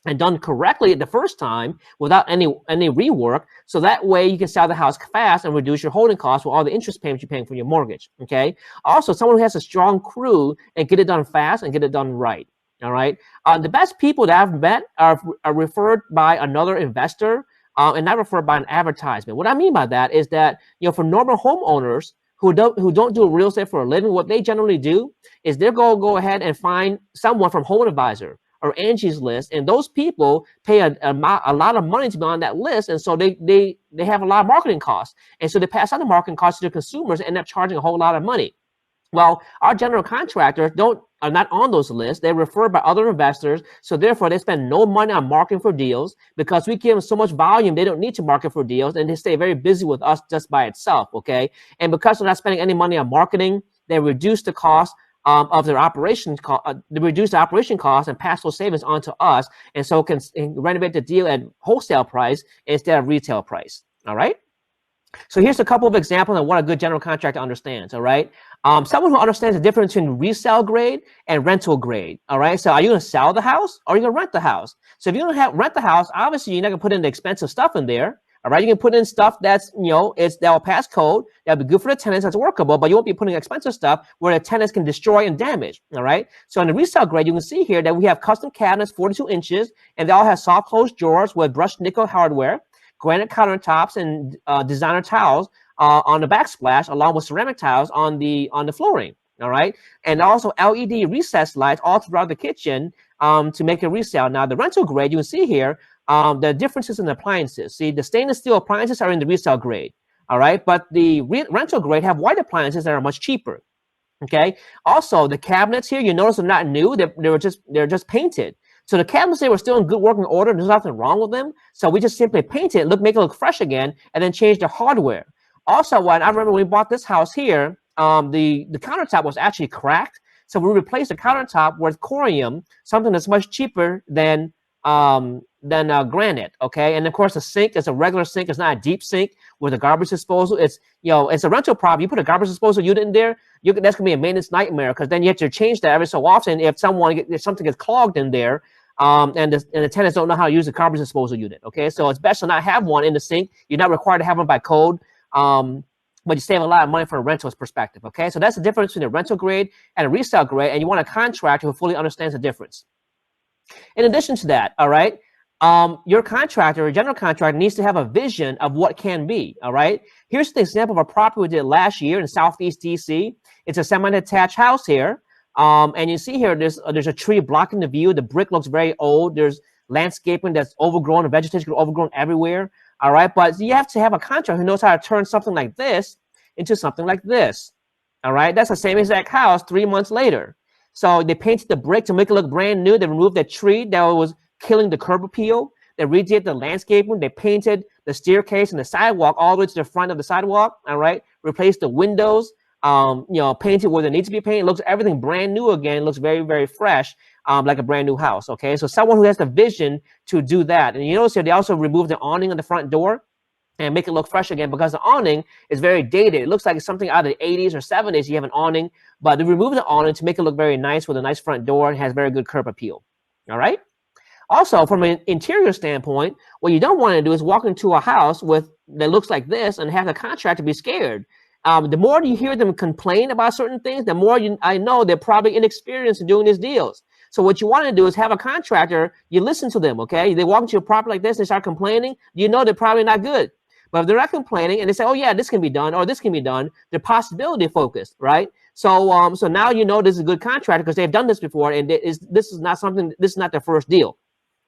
and done correctly the first time without any rework, so that way you can sell the house fast and reduce your holding costs with all the interest payments you're paying for your mortgage. Okay. Also, someone who has a strong crew and get it done fast and get it done right. All right. The best people that I've met are referred by another investor, and not referred by an advertisement. What I mean by that is that for normal homeowners who don't do real estate for a living, what they generally do is they'll go ahead and find someone from Home Advisor or Angie's List, and those people pay a lot of money to be on that list, and so they have a lot of marketing costs, and so they pass on the marketing costs to the consumers and end up charging a whole lot of money. Well, our general contractors are not on those lists. They're referred by other investors, so therefore they spend no money on marketing for deals because we give them so much volume. They don't need to market for deals, and they stay very busy with us just by itself. Okay, and because they're not spending any money on marketing, they reduce the cost of their operation, they reduce the operation costs and pass those savings on to us, and so can renovate the deal at wholesale price instead of retail price. All right. So here's a couple of examples of what a good general contractor understands. All right. Someone who understands the difference between resale grade and rental grade. All right. So are you going to sell the house or are you going to rent the house? So if you're going to rent the house, obviously you're not going to put in the expensive stuff in there. All right. You can put in stuff that's, that will pass code. That'll be good for the tenants. That's workable, but you won't be putting expensive stuff where the tenants can destroy and damage. All right. So in the resale grade, you can see here that we have custom cabinets, 42 inches, and they all have soft close drawers with brushed nickel hardware, granite countertops, and designer tiles on the backsplash, along with ceramic tiles on the flooring. All right, and also LED recessed lights all throughout the kitchen to make it resale. Now the rental grade, you can see here the differences in the appliances. See, the stainless steel appliances are in the resale grade. All right, but the rental grade have white appliances that are much cheaper. Okay. Also, the cabinets here, you notice they're not new. They're just painted. So the cabinets, they were still in good working order. There's nothing wrong with them. So we just simply paint it, make it look fresh again, and then change the hardware. Also, when I remember when we bought this house here, the countertop was actually cracked. So we replaced the countertop with corium, something that's much cheaper than granite. Okay, and of course the sink is a regular sink. It's not a deep sink with a garbage disposal. It's it's a rental property. You put a garbage disposal unit in there, that's gonna be a maintenance nightmare because then you have to change that every so often if something gets clogged in there. And the tenants don't know how to use the garbage disposal unit. Okay, so it's best to not have one in the sink. You're not required to have one by code. But you save a lot of money from a rental's perspective. Okay, so that's the difference between the rental grade and a resale grade, and you want a contractor who fully understands the difference. In addition to that, all right, your contractor, or general contractor, needs to have a vision of what can be. All right, here's the example of a property we did last year in Southeast DC. It's a semi-detached house here, and you see here there's a tree blocking the view. The brick looks very old. There's landscaping that's overgrown, and vegetation overgrown everywhere. All right, but you have to have a contractor who knows how to turn something like this into something like this. All right, that's the same exact house 3 months later. So they painted the brick to make it look brand new. They removed that tree that was killing the curb appeal. They redid the landscaping. They painted the staircase and the sidewalk all the way to the front of the sidewalk. All right, replaced the windows. Painted where they need to be painted. It looks everything brand new again. It looks very, very fresh, like a brand new house. Okay, so someone who has the vision to do that. And you notice here they also removed the awning on the front door and make it look fresh again, because the awning is very dated. It looks like it's something out of the 80s or 70s. You have an awning, but they removed the awning to make it look very nice with a nice front door and has very good curb appeal. All right. Also, from an interior standpoint, what you don't want to do is walk into a house that looks like this and have the contractor be scared. The more you hear them complain about certain things, the more I know they're probably inexperienced in doing these deals. So what you want to do is have a contractor, you listen to them, okay? They walk into a property like this and start complaining, you know they're probably not good. But if they're not complaining and they say, oh yeah, this can be done or this can be done, they're possibility focused, right? So so now you know this is a good contractor because they've done this before, and this is not their first deal.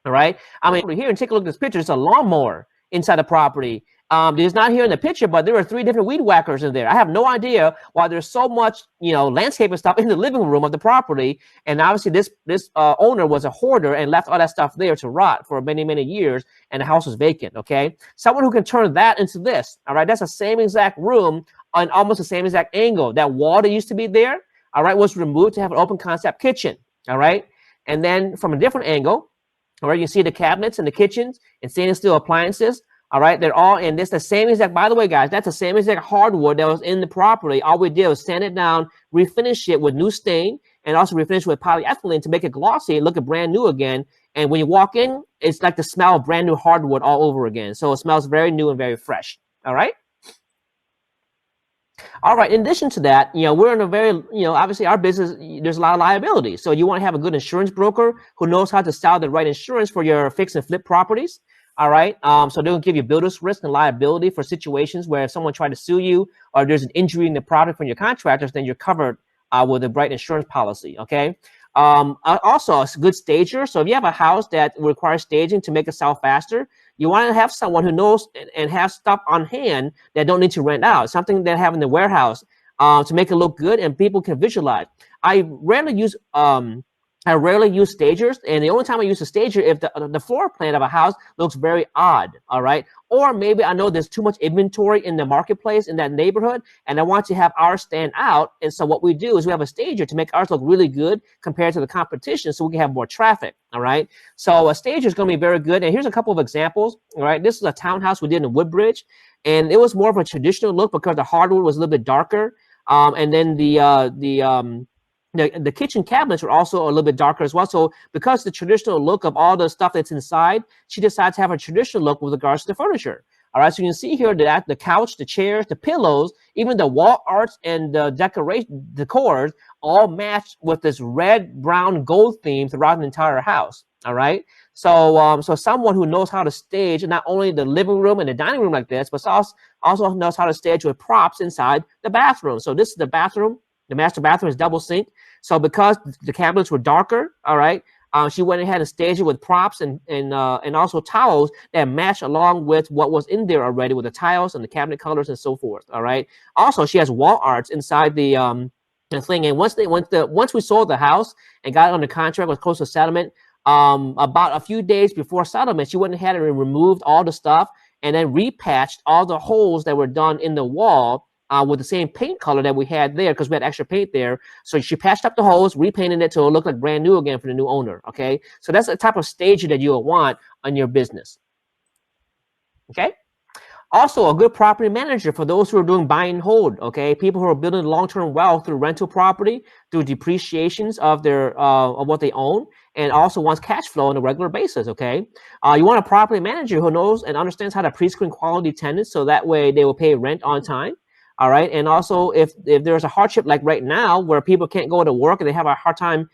All right. I mean, over here and take a look at this picture. It's a lawnmower inside the property. It's not here in the picture, but there are 3 different weed whackers in there. I have no idea why there's so much, landscaping stuff in the living room of the property. And obviously, this owner was a hoarder and left all that stuff there to rot for many, many years, and the house was vacant. Okay, someone who can turn that into this. All right, that's the same exact room on almost the same exact angle. That wall that used to be there, all right, was removed to have an open concept kitchen. All right, and then from a different angle. All right, you see the cabinets and the kitchens and stainless steel appliances. All right, they're all in this. The same exact, by the way, guys, that's the same exact hardwood that was in the property. All we did was sand it down, refinish it with new stain, and also refinish it with polyethylene to make it glossy and look brand new again. And when you walk in, it's like the smell of brand new hardwood all over again. So it smells very new and very fresh. All right. All right. In addition to that, we're in a very, obviously our business, there's a lot of liability. So you want to have a good insurance broker who knows how to sell the right insurance for your fix and flip properties. All right. So they'll give you builder's risk and liability for situations where if someone tried to sue you or there's an injury in the product from your contractors, then you're covered with a bright insurance policy. Okay. Also, a good stager. So if you have a house that requires staging to make it sell faster, you want to have someone who knows and has stuff on hand that don't need to rent out, something that have in the warehouse to make it look good and people can visualize. I rarely use stagers, and the only time I use a stager if the floor plan of a house looks very odd. All right, or maybe I know there's too much inventory in the marketplace in that neighborhood, and I want to have ours stand out. And so what we do is we have a stager to make ours look really good compared to the competition, so we can have more traffic. All right, so a stager is going to be very good. And here's a couple of examples. All right, this is a townhouse we did in Woodbridge, and it was more of a traditional look because the hardwood was a little bit darker, and then the kitchen cabinets were also a little bit darker as well. So because the traditional look of all the stuff that's inside, she decided to have a traditional look with regards to the furniture. All right, so you can see here that the couch, the chairs, the pillows, even the wall arts and the decors all match with this red, brown, gold theme throughout the entire house. All right, so someone who knows how to stage not only the living room and the dining room like this, but also knows how to stage with props inside the bathroom. So this is the bathroom. The master bathroom is double sink. So because the cabinets were darker, all right, she went ahead and staged it with props and also towels that match along with what was in there already with the tiles and the cabinet colors and so forth. All right. Also, she has wall arts inside the thing. And once we sold the house and got it under contract, was close to settlement. About a few days before settlement, she went ahead and removed all the stuff and then repatched all the holes that were done in the wall. With the same paint color that we had there because we had extra paint there. So she patched up the holes, repainted it to look like brand new again for the new owner. Okay, so that's the type of staging that you'll want on your business. Okay. Also, a good property manager for those who are doing buy and hold. Okay, people who are building long-term wealth through rental property, through depreciations of their of what they own, and also wants cash flow on a regular basis. Okay, you want a property manager who knows and understands how to pre-screen quality tenants, so that way they will pay rent on time. All right. And also if there's a hardship like right now where people can't go to work and they have a hard time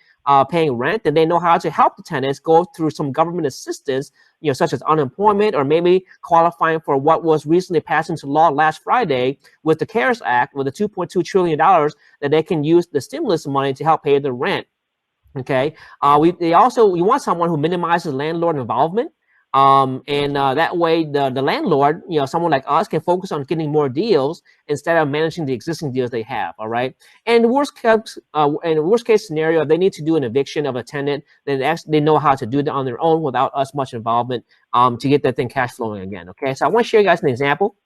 paying rent, then they know how to help the tenants go through some government assistance, such as unemployment or maybe qualifying for what was recently passed into law last Friday with the CARES Act, with the $2.2 trillion that they can use the stimulus money to help pay the rent. Okay. You want someone who minimizes landlord involvement. That way the landlord, someone like us, can focus on getting more deals instead of managing the existing deals they have. All right. And in the worst case scenario, if they need to do an eviction of a tenant, then they know how to do it on their own without us much involvement, to get that thing cash flowing again. Okay. So I want to show you guys an example,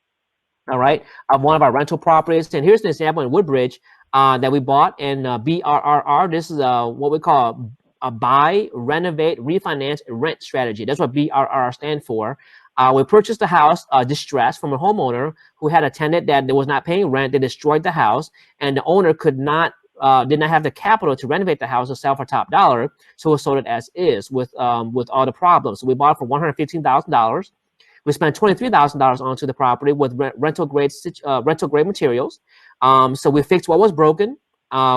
all right, of one of our rental properties. And here's an example in Woodbridge that we bought in BRRR. This is what we call a buy, renovate, refinance, rent strategy. That's what BRR stand for. We purchased the house distressed from a homeowner who had a tenant that was not paying rent. They destroyed the house, and the owner did not have the capital to renovate the house or sell for top dollar, so we sold it as is with all the problems. So we bought it for $115,000. We spent $23,000 onto the property with rental grade materials. So we fixed what was broken.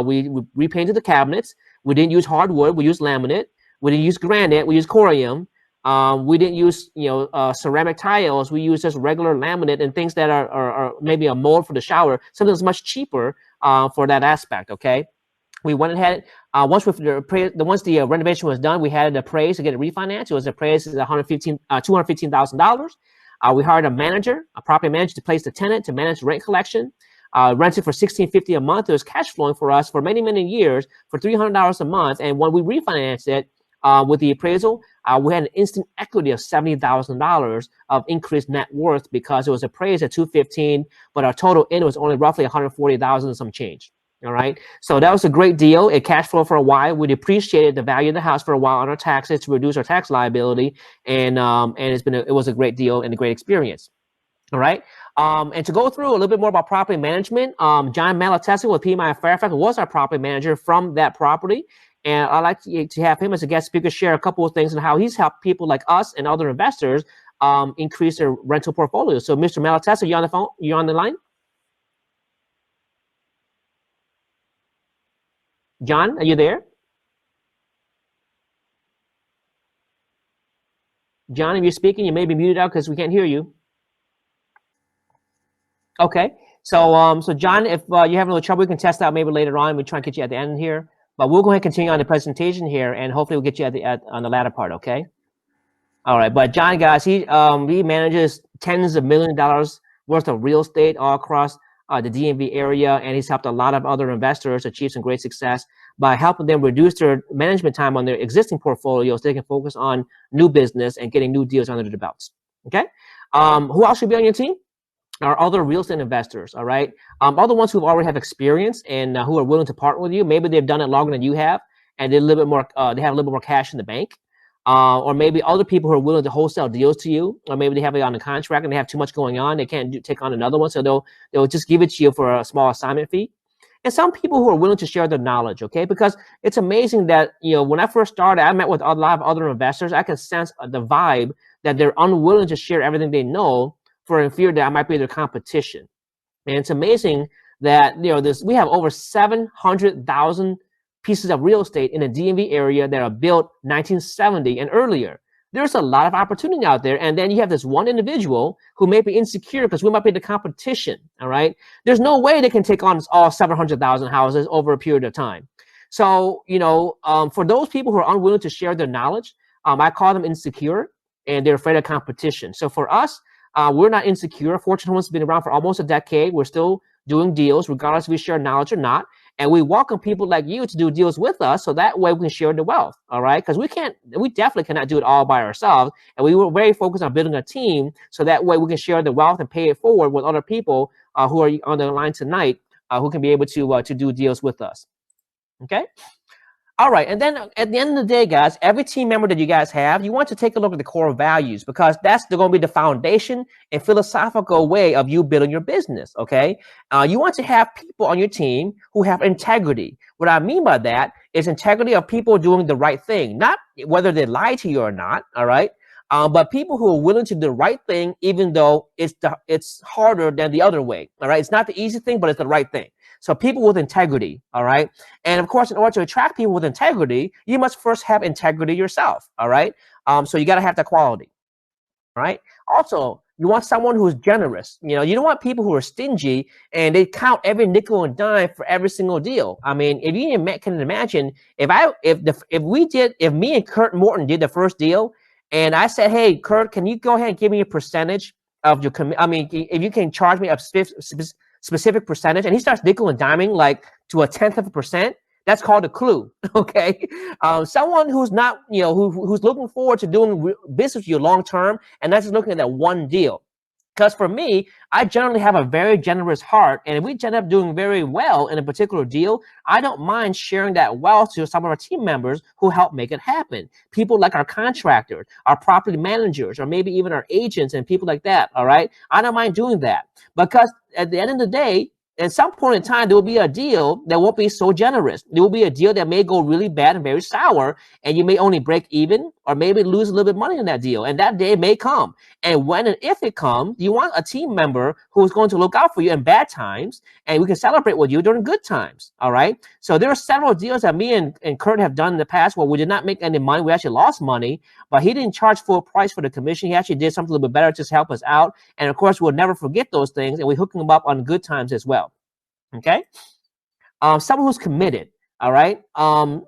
We repainted the cabinets. We didn't use hardwood. We used laminate. We didn't use granite. We used corium. We didn't use ceramic tiles. We used just regular laminate and things that are maybe a mold for the shower. Something that's much cheaper for that aspect. Okay. We went ahead. Once the renovation was done, we had it appraised to get it refinanced. It was appraised at $215,000. We hired a property manager, to place the tenant to manage rent collection. Rented for $1,650 a month. It was cash flowing for us for many, many years for $300 a month. And when we refinanced it with the appraisal, we had an instant equity of $70,000 of increased net worth because it was appraised at $215,000, but our total in was only roughly $140,000 and some change. All right. So that was a great deal. It cash flowed for a while. We depreciated the value of the house for a while on our taxes to reduce our tax liability. And it was a great deal and a great experience. All right. And to go through a little bit more about property management, John Malatesta with PMI Fairfax was our property manager from that property. And I'd like to have him as a guest speaker share a couple of things on how he's helped people like us and other investors increase their rental portfolios. So Mr. Malatesta, you on the phone? You on the line? John, are you there? John, if you're speaking, you may be muted out because we can't hear you. Okay. So John, if you have a little trouble, we can test out maybe later on. We try and get you at the end here, but we'll go ahead and continue on the presentation here, and hopefully we'll get you on the latter part. Okay. All right. But John, guys, he manages tens of millions of dollars worth of real estate all across the DMV area, and he's helped a lot of other investors achieve some great success by helping them reduce their management time on their existing portfolios so they can focus on new business and getting new deals under their belts. Okay. Who else should be on your team? Are other real estate investors. All right. Other ones who already have experience and who are willing to partner with you. Maybe they've done it longer than you have, and they're a little bit more. They have a little bit more cash in the bank. Or maybe other people who are willing to wholesale deals to you, or maybe they have it on a contract and they have too much going on. They can't take on another one, so they'll just give it to you for a small assignment fee. And some people who are willing to share their knowledge, okay? Because it's amazing that, when I first started, I met with a lot of other investors. I can sense the vibe that they're unwilling to share everything they know for fear that I might be their competition. And it's amazing that, we have over 700,000 pieces of real estate in the DMV area that are built 1970 and earlier. There's a lot of opportunity out there. And then you have this one individual who may be insecure because we might be the competition. All right. There's no way they can take on all 700,000 houses over a period of time. So, for those people who are unwilling to share their knowledge, I call them insecure, and they're afraid of competition. So for us, we're not insecure. Fortune Homes has been around for almost a decade. We're still doing deals, regardless if we share knowledge or not. And we welcome people like you to do deals with us, so that way we can share the wealth. All right, because we definitely cannot do it all by ourselves. And we were very focused on building a team, so that way we can share the wealth and pay it forward with other people who are on the line tonight, who can be able to do deals with us. Okay. All right, and then at the end of the day, guys, every team member that you guys have, you want to take a look at the core values, because that's going to be the foundation and philosophical way of you building your business, okay? You want to have people on your team who have integrity. What I mean by that is integrity of people doing the right thing, not whether they lie to you or not, all right? But people who are willing to do the right thing, even though it's harder than the other way, all right? It's not the easy thing, but it's the right thing. So people with integrity, all right? And of course, in order to attract people with integrity, you must first have integrity yourself, all right? So you got to have that quality, all right? Also, you want someone who's generous. You don't want people who are stingy and they count every nickel and dime for every single deal. I mean, if you can imagine, if me and Kurt Morton did the first deal And I said, hey, Kurt, can you go ahead and give me a percentage of your I mean, if you can charge me a specific percentage. And he starts nickel and diming like to 0.1%. That's called a clue. Okay. Someone who's not, who's looking forward to doing business with you long term and not just looking at that one deal. Because for me, I generally have a very generous heart. And if we end up doing very well in a particular deal, I don't mind sharing that wealth to some of our team members who help make it happen. People like our contractors, our property managers, or maybe even our agents and people like that. All right. I don't mind doing that because at the end of the day, at some point in time, there will be a deal that won't be so generous. There will be a deal that may go really bad and very sour, and you may only break even or maybe lose a little bit of money in that deal. And that day may come. And when and if it comes, you want a team member who is going to look out for you in bad times, and we can celebrate with you during good times. All right. So there are several deals that me and Kurt have done in the past where we did not make any money. We actually lost money, but he didn't charge full price for the commission. He actually did something a little bit better to just help us out. And of course, we'll never forget those things, and we hook him up on good times as well. Okay. Someone who's committed. All right.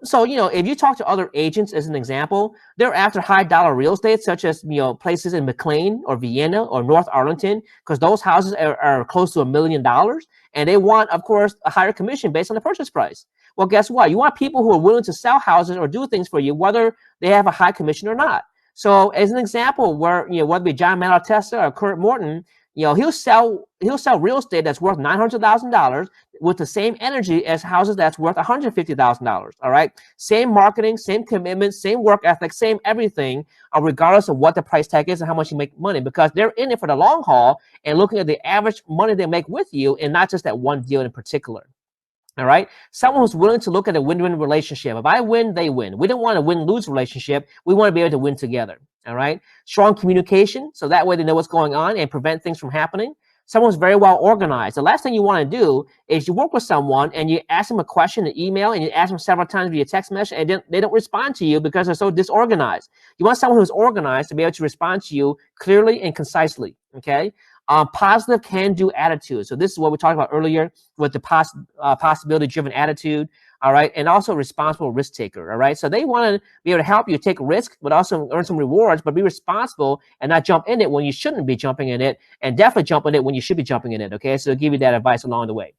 So, if you talk to other agents as an example, they're after high dollar real estate, such as, places in McLean or Vienna or North Arlington, because those houses are close to $1 million. And they want, of course, a higher commission based on the purchase price. Well, guess what? You want people who are willing to sell houses or do things for you, whether they have a high commission or not. So as an example, where, whether it be John Malatesta or Kurt Morton, he'll sell real estate that's worth $900,000 with the same energy as houses that's worth $150,000. All right, same marketing, same commitment, same work ethic, same everything, regardless of what the price tag is and how much you make money, because they're in it for the long haul and looking at the average money they make with you, and not just that one deal in particular. All right. Someone who's willing to look at a win-win relationship. If I win, they win. We don't want a win-lose relationship. We want to be able to win together. All right. Strong communication. So that way they know what's going on and prevent things from happening. Someone's very well organized. The last thing you want to do is you work with someone and you ask them a question in email and you ask them several times via text message and then they don't respond to you because they're so disorganized. You want someone who's organized to be able to respond to you clearly and concisely. Okay. Positive can-do attitude. So this is what we talked about earlier with the possibility-driven attitude, all right, and also responsible risk taker, all right? So they want to be able to help you take risk, but also earn some rewards, but be responsible and not jump in it when you shouldn't be jumping in it, and definitely jump in it when you should be jumping in it, okay? So they'll give you that advice along the way.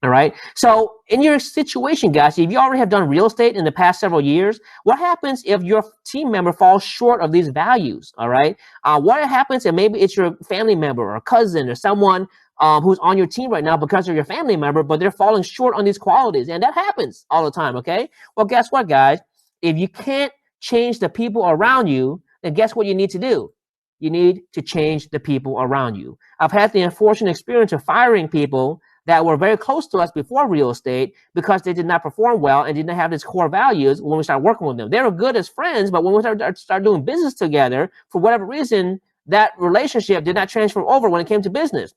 All right. So in your situation, guys, if you already have done real estate in the past several years, what happens if your team member falls short of these values? All right. What happens if maybe it's your family member or cousin or someone who's on your team right now because they're your family member, but they're falling short on these qualities. And that happens all the time. Okay. Well, guess what, guys? If you can't change the people around you, then guess what you need to do? You need to change the people around you. I've had the unfortunate experience of firing people that were very close to us before real estate because they did not perform well and didn't have these core values when we started working with them. They were good as friends, but when we started doing business together, for whatever reason, that relationship did not transfer over when it came to business.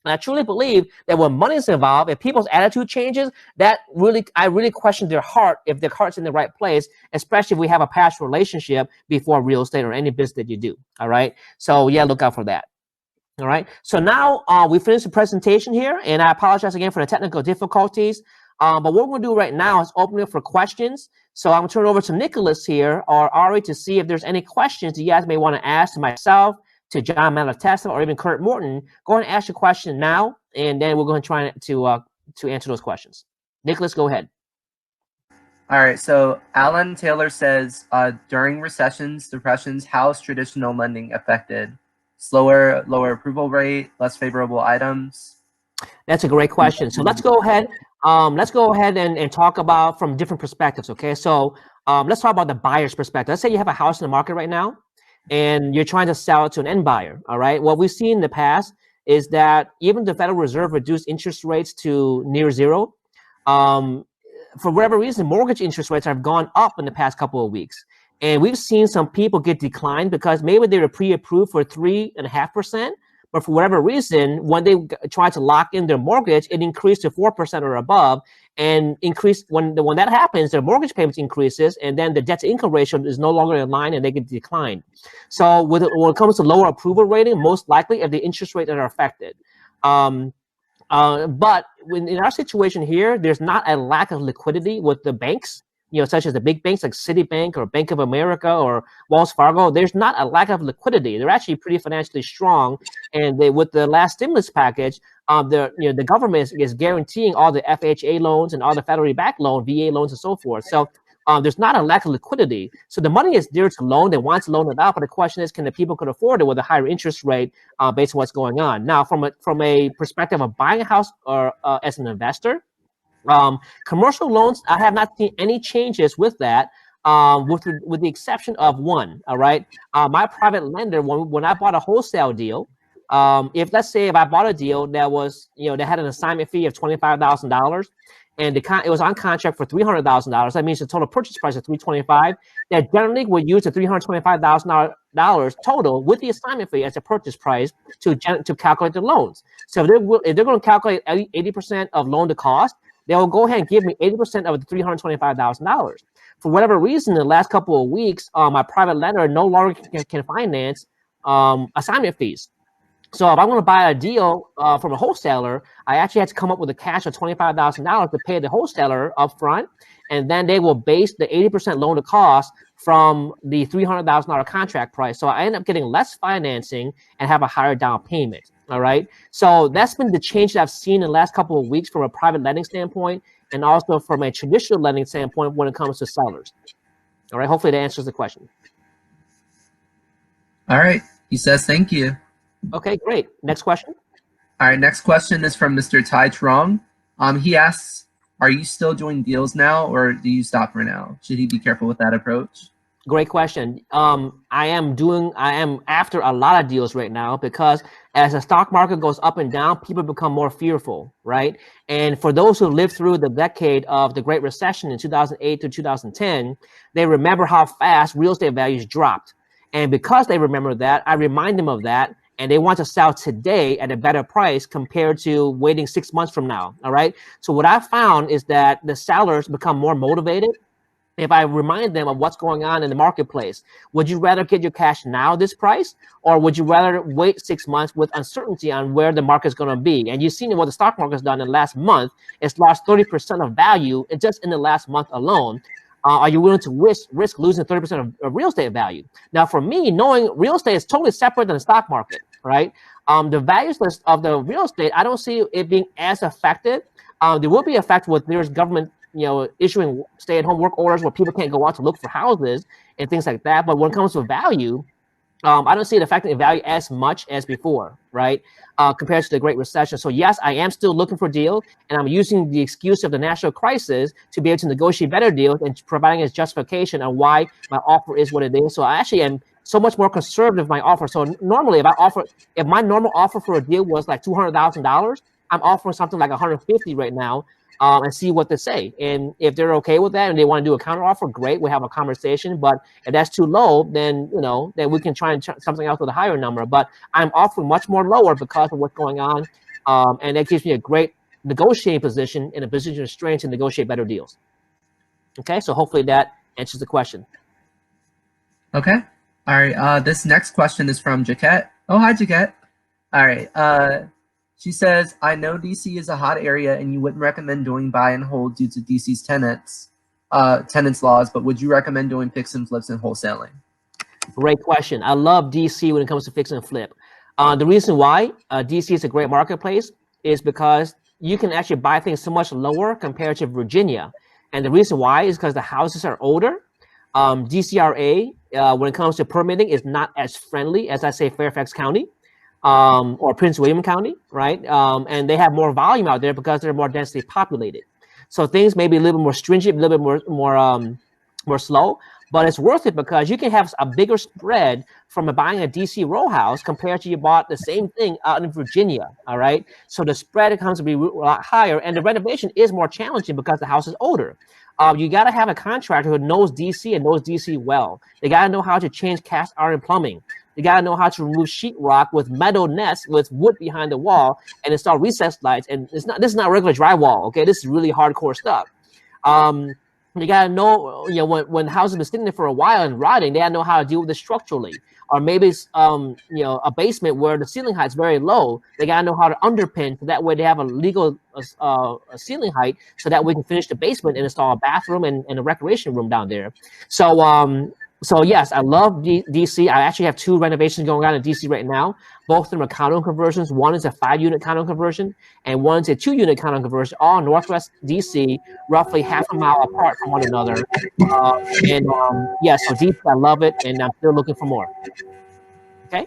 And I truly believe that when money is involved, if people's attitude changes, I really question their heart, if their heart's in the right place, especially if we have a past relationship before real estate or any business that you do. All right. So yeah, look out for that. All right. So now we finished the presentation here, and I apologize again for the technical difficulties. But what we're going to do right now is open it for questions. So I'm going to turn it over to Nicholas here or Ari to see if there's any questions that you guys may want to ask to myself, to John Malatesta, or even Kurt Morton. Go ahead and ask your question now, and then we're going to try to answer those questions. Nicholas, go ahead. All right. So Alan Taylor says, during recessions, depressions, how is traditional lending affected? Slower, lower approval rate, less favorable items? That's a great question. So let's go ahead. And talk about from different perspectives. Okay. So let's talk about the buyer's perspective. Let's say you have a house in the market right now, and you're trying to sell it to an end buyer. All right. What we've seen in the past is that even the Federal Reserve reduced interest rates to near zero. For whatever reason, mortgage interest rates have gone up in the past couple of weeks. And we've seen some people get declined because maybe they were pre-approved for 3.5%, but for whatever reason, when they tried to lock in their mortgage, it increased to 4% or above, and increased when that happens, their mortgage payments increases, and then the debt to income ratio is no longer in line, and they get declined. So when it comes to lower approval rating, most likely if the interest rates are affected. But in our situation here, there's not a lack of liquidity with the banks. such as the big banks like Citibank or Bank of America or Wells Fargo, there's not a lack of liquidity. They're actually pretty financially strong, and with the last stimulus package, the government is guaranteeing all the FHA loans and all the federally backed loan, VA loans, and so forth. So there's not a lack of liquidity. So the money is there to loan. They want to loan it out, but the question is, can the people could afford it with a higher interest rate based on what's going on? Now, from a perspective of buying a house or as an investor, commercial loans, I have not seen any changes with that, with the exception of one. All right, my private lender, when I bought a wholesale deal, if let's say if I bought a deal that was that had an assignment fee of $25,000, and it was on contract for $300,000, that means the total purchase price is $325,000. That generally would use the $325,000 total with the assignment fee as a purchase price to calculate the loans. So if they're going to calculate 80% of loan to cost, they will go ahead and give me 80% of the $325,000. For whatever reason, in the last couple of weeks, my private lender no longer can finance assignment fees. So if I want to buy a deal from a wholesaler, I actually had to come up with a cash of $25,000 to pay the wholesaler up front, and then they will base the 80% loan to cost from the $300,000 contract price. So I end up getting less financing and have a higher down payment. All right. So that's been the change that I've seen in the last couple of weeks from a private lending standpoint, and also from a traditional lending standpoint when it comes to sellers. All right. Hopefully that answers the question. All right. He says thank you. Okay, great. Next question. All right, next question is from Mr. Tai Trong. He asks, are you still doing deals now, or do you stop for now? Should he be careful with that approach? Great question. I am after a lot of deals right now, because as the stock market goes up and down, people become more fearful, right? And for those who lived through the decade of the Great Recession in 2008 to 2010, they remember how fast real estate values dropped. And because they remember that, I remind them of that, and they want to sell today at a better price compared to waiting 6 months from now. All right. So what I found is that the sellers become more motivated if I remind them of what's going on in the marketplace. Would you rather get your cash now, this price, or would you rather wait 6 months with uncertainty on where the market's going to be? And you've seen what the stock market's done in the last month. It's lost 30% of value just in the last month alone. Are you willing to risk losing 30% of real estate value? Now, for me, knowing real estate is totally separate than the stock market, right? The values of the real estate, I don't see it being as affected. There will be affected with there's government, issuing stay-at-home work orders where people can't go out to look for houses and things like that. But when it comes to value, I don't see it affecting the value as much as before, right? Compared to the Great Recession. So yes, I am still looking for deals, and I'm using the excuse of the national crisis to be able to negotiate better deals and providing as justification on why my offer is what it is. So I actually am so much more conservative in my offer. So normally, if my normal offer for a deal was like $200,000, I'm offering something like 150 right now. And see what they say. And if they're okay with that and they want to do a counter offer, great, we have a conversation. But if that's too low, then then we can try and something else with a higher number. But I'm offering much more lower because of what's going on. And that gives me a great negotiating position and a position of strength to negotiate better deals. Okay, so hopefully that answers the question. Okay. All right. This next question is from Jaquette. Oh, hi, Jaquette. All right. She says, I know DC is a hot area and you wouldn't recommend doing buy and hold due to DC's tenants laws, but would you recommend doing fix and flips and wholesaling? Great question. I love DC when it comes to fix and flip. The reason why DC is a great marketplace is because you can actually buy things so much lower compared to Virginia. And the reason why is because the houses are older. DCRA, when it comes to permitting, is not as friendly as, I say, Fairfax County. Or Prince William County, right? And they have more volume out there because they're more densely populated. So things may be a little bit more stringent, a little bit more slow, but it's worth it because you can have a bigger spread from buying a DC row house compared to you bought the same thing out in Virginia, all right? So the spread comes to be a lot higher, and the renovation is more challenging because the house is older. You got to have a contractor who knows DC and knows DC well. They got to know how to change cast iron plumbing. You got to know how to remove sheetrock with metal nets with wood behind the wall and install recessed lights. And this is not regular drywall, okay? This is really hardcore stuff. You got to know, when houses have been sitting there for a while and rotting, they got to know how to deal with it structurally. or maybe it's a basement where the ceiling height is very low. They gotta know how to underpin, so that way they have a legal a ceiling height, so that we can finish the basement and install a bathroom and a recreation room down there. So yes, I love DC. I actually have 2 renovations going on in DC right now. Both of them are condo conversions. One is a 5-unit condo conversion, and one is a 2-unit condo conversion, all Northwest DC, roughly half a mile apart from one another. Uh, yeah, so DC, I love it, and I'm still looking for more. Okay.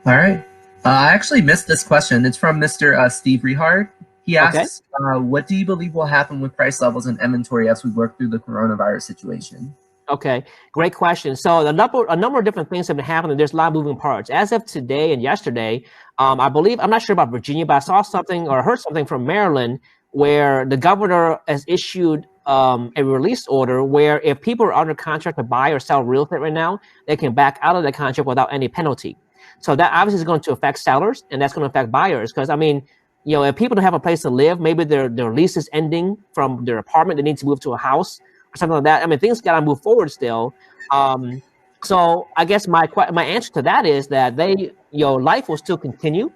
All right. I actually missed this question. It's from Mr. Steve Rehard. He asks, what do you believe will happen with price levels and inventory as we work through the coronavirus situation? Okay, great question. So a number of different things have been happening. There's a lot of moving parts. As of today and yesterday, I believe, I'm not sure about Virginia, but I saw something or heard something from Maryland where the governor has issued a release order where if people are under contract to buy or sell real estate right now, they can back out of the contract without any penalty. So that obviously is going to affect sellers, and that's going to affect buyers. Because I mean, if people don't have a place to live, maybe their lease is ending from their apartment, they need to move to a house or something like that. I mean, things got to move forward still. So I guess my answer to that is that life will still continue.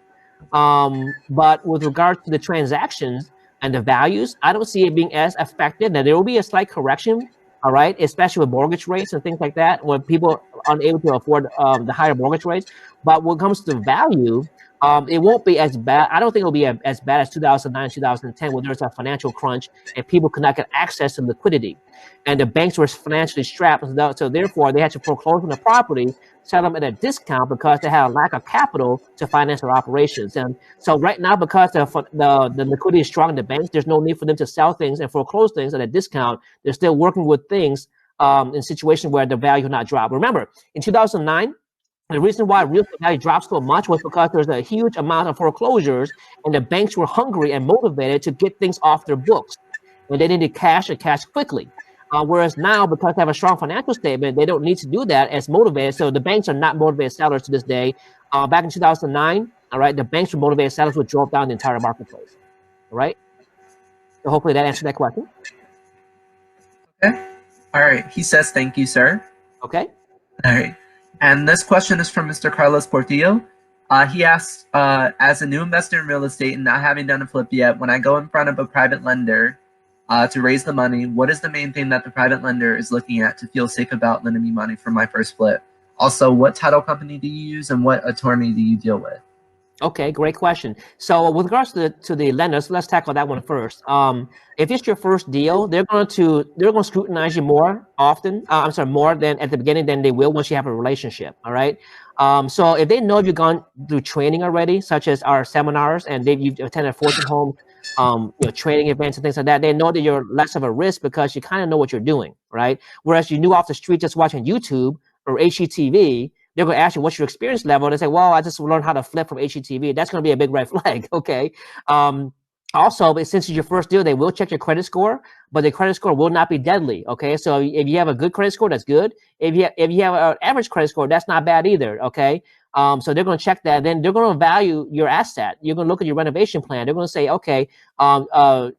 But with regard to the transactions and the values, I don't see it being as affected. Now, there will be a slight correction, all right, especially with mortgage rates and things like that, when people are unable to afford the higher mortgage rates. But when it comes to value, it won't be as bad. I don't think it'll be as bad as 2009, 2010, when there was a financial crunch and people could not get access to liquidity. And the banks were financially strapped. So therefore, they had to foreclose on the property, sell them at a discount because they had a lack of capital to finance their operations. And so right now, because the liquidity is strong in the banks, there's no need for them to sell things and foreclose things at a discount. They're still working with things in situations where the value will not drop. Remember, in 2009, the reason why real estate value dropped so much was because there's a huge amount of foreclosures, and the banks were hungry and motivated to get things off their books, and they needed cash and cash quickly. Whereas now, because they have a strong financial statement, they don't need to do that as motivated. So the banks are not motivated sellers to this day. Back in 2009, all right, the banks were motivated sellers, which drove down the entire marketplace. All right. So hopefully that answered that question. Okay. All right. He says, thank you, sir. Okay. All right. And this question is from Mr. Carlos Portillo. He asks, as a new investor in real estate and not having done a flip yet, when I go in front of a private lender to raise the money, what is the main thing that the private lender is looking at to feel safe about lending me money for my first flip? Also, what title company do you use and what attorney do you deal with? Okay, great question. So with regards to the lenders, let's tackle that one first. If it's your first deal, they're going to scrutinize you more than at the beginning than they will once you have a relationship. All right. So if they know you've gone through training already, such as our seminars, and you've attended Fortune Home, training events and things like that, they know that you're less of a risk because you kind of know what you're doing, right? Whereas you knew off the street just watching YouTube or HGTV, they're going to ask you what's your experience level. And they say, well, I just learned how to flip from HGTV. That's going to be a big red flag. Okay. Also, but since it's your first deal, they will check your credit score, but the credit score will not be deadly. Okay. So if you have a good credit score, that's good. If you have an average credit score, that's not bad either. Okay. So they're going to check that. Then they're going to value your asset. You're going to look at your renovation plan. They're going to say, okay, what's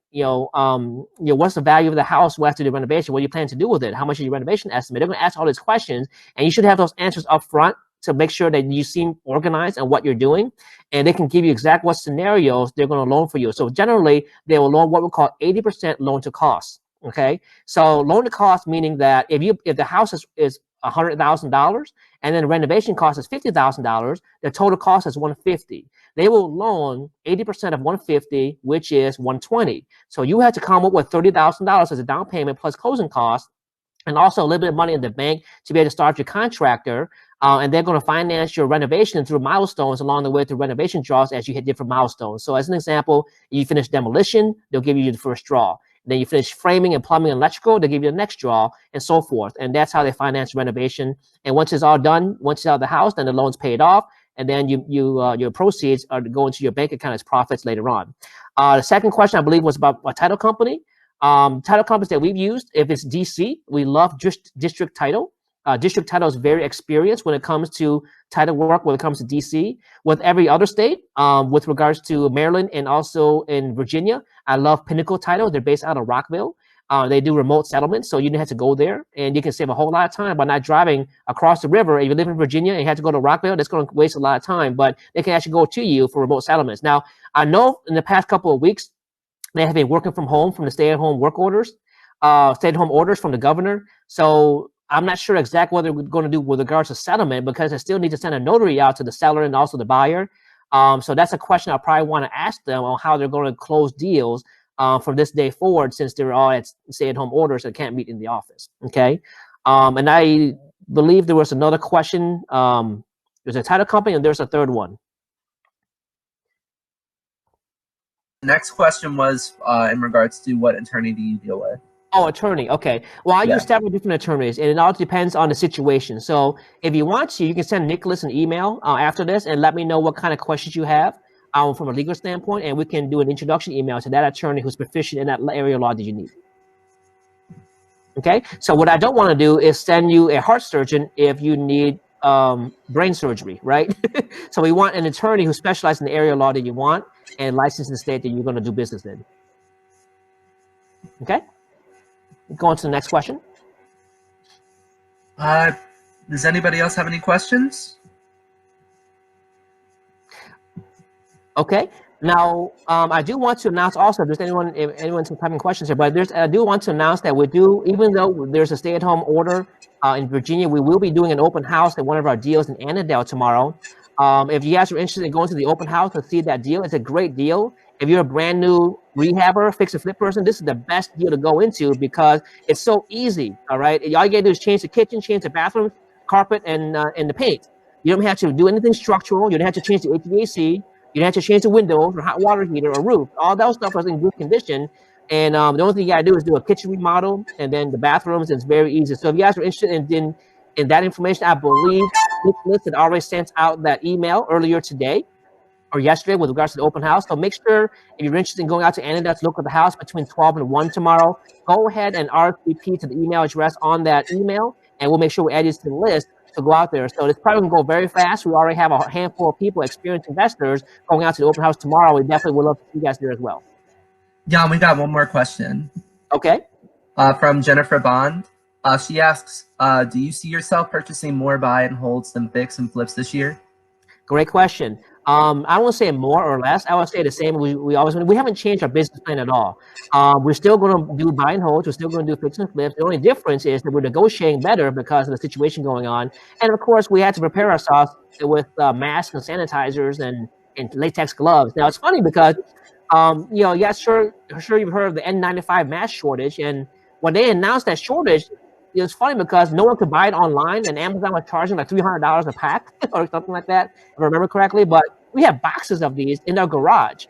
the value of the house after the renovation? What do you plan to do with it? How much is your renovation estimate? They're going to ask all these questions, and you should have those answers up front to make sure that you seem organized and what you're doing, and they can give you exact what scenarios they're going to loan for you. So generally, they will loan what we call 80% loan to cost. Okay, so loan to cost meaning that if the house is $100,000 and then the renovation cost is $50,000, the total cost is $150,000. They will loan 80% of $150,000, which is $120,000. So you have to come up with $30,000 as a down payment plus closing costs, and also a little bit of money in the bank to be able to start your contractor. And they're going to finance your renovation through milestones along the way through renovation draws as you hit different milestones. So as an example, you finish demolition, they'll give you the first draw. Then you finish framing and plumbing and electrical, they give you the next draw, and so forth. And that's how they finance renovation. And once it's all done, once you sell the house, then the loan's paid off, and then your proceeds are to go into your bank account as profits later on. The second question, I believe, was about a title company. Title companies that we've used, if it's DC, we love District Title. District Title is very experienced when it comes to title work, when it comes to DC. With every other state, with regards to Maryland and also in Virginia, I love Pinnacle Title. They're based out of Rockville. They do remote settlements, so you don't have to go there, and you can save a whole lot of time by not driving across the river. If you live in Virginia and you have to go to Rockville, that's going to waste a lot of time, but they can actually go to you for remote settlements. Now, I know in the past couple of weeks, they have been working from home from the stay-at-home work orders, stay-at-home orders from the governor. So I'm not sure exactly what they're going to do with regards to settlement, because they still need to send a notary out to the seller and also the buyer. So that's a question I probably want to ask them on how they're going to close deals from this day forward, since they're all at stay-at-home orders and can't meet in the office. Okay, and I believe there was another question. There's a title company and there's a third one. The next question was in regards to what attorney do you deal with? Oh, attorney. Okay. Well, I use several different attorneys, and it all depends on the situation. So if you want to, you can send Nicholas an email after this and let me know what kind of questions you have from a legal standpoint, and we can do an introduction email to that attorney who's proficient in that area of law that you need. Okay. So what I don't want to do is send you a heart surgeon if you need brain surgery, right? So we want an attorney who specializes in the area of law that you want and licensed in the state that you're going to do business in. Okay. Go on to the next question. Does anybody else have any questions? Okay. Now, I do want to announce also, if anyone's having questions here, but I do want to announce that we do, even though there's a stay-at-home order in Virginia, we will be doing an open house at one of our deals in Annandale tomorrow. If you guys are interested in going to the open house to see that deal, it's a great deal. If you're a brand new rehabber, fix and flip person, this is the best deal to go into because it's so easy. All right. All you gotta do is change the kitchen, change the bathroom, carpet, and the paint. You don't have to do anything structural. You don't have to change the HVAC. You don't have to change the windows or hot water heater or roof. All that stuff is in good condition. And the only thing you gotta do is do a kitchen remodel, and then the bathrooms. It's very easy. So if you guys are interested in that information, I believe Nicholas had already sent out that email earlier today or yesterday with regards to the open house. So make sure if you're interested in going out to Annandale to look at the house between 12 and 1 tomorrow, go ahead and RSVP to the email address on that email, and we'll make sure we add you to the list to go out there. So it's probably going to go very fast. We already have a handful of people, experienced investors, going out to the open house tomorrow. We definitely would love to see you guys there as well. John, we got one more question. Okay. From Jennifer Bond. She asks, do you see yourself purchasing more buy and holds than fix and flips this year? Great question. I don't want to say more or less. I would say the same. We haven't changed our business plan at all. We're still going to do buy and holds. We're still going to do fix and flips. The only difference is that we're negotiating better because of the situation going on. And of course, we had to prepare ourselves with masks and sanitizers and latex gloves. Now it's funny because, yeah, sure you've heard of the N95 mask shortage. And when they announced that shortage, it was funny because no one could buy it online, and Amazon was charging like $300 a pack or something like that, if I remember correctly. But we have boxes of these in our garage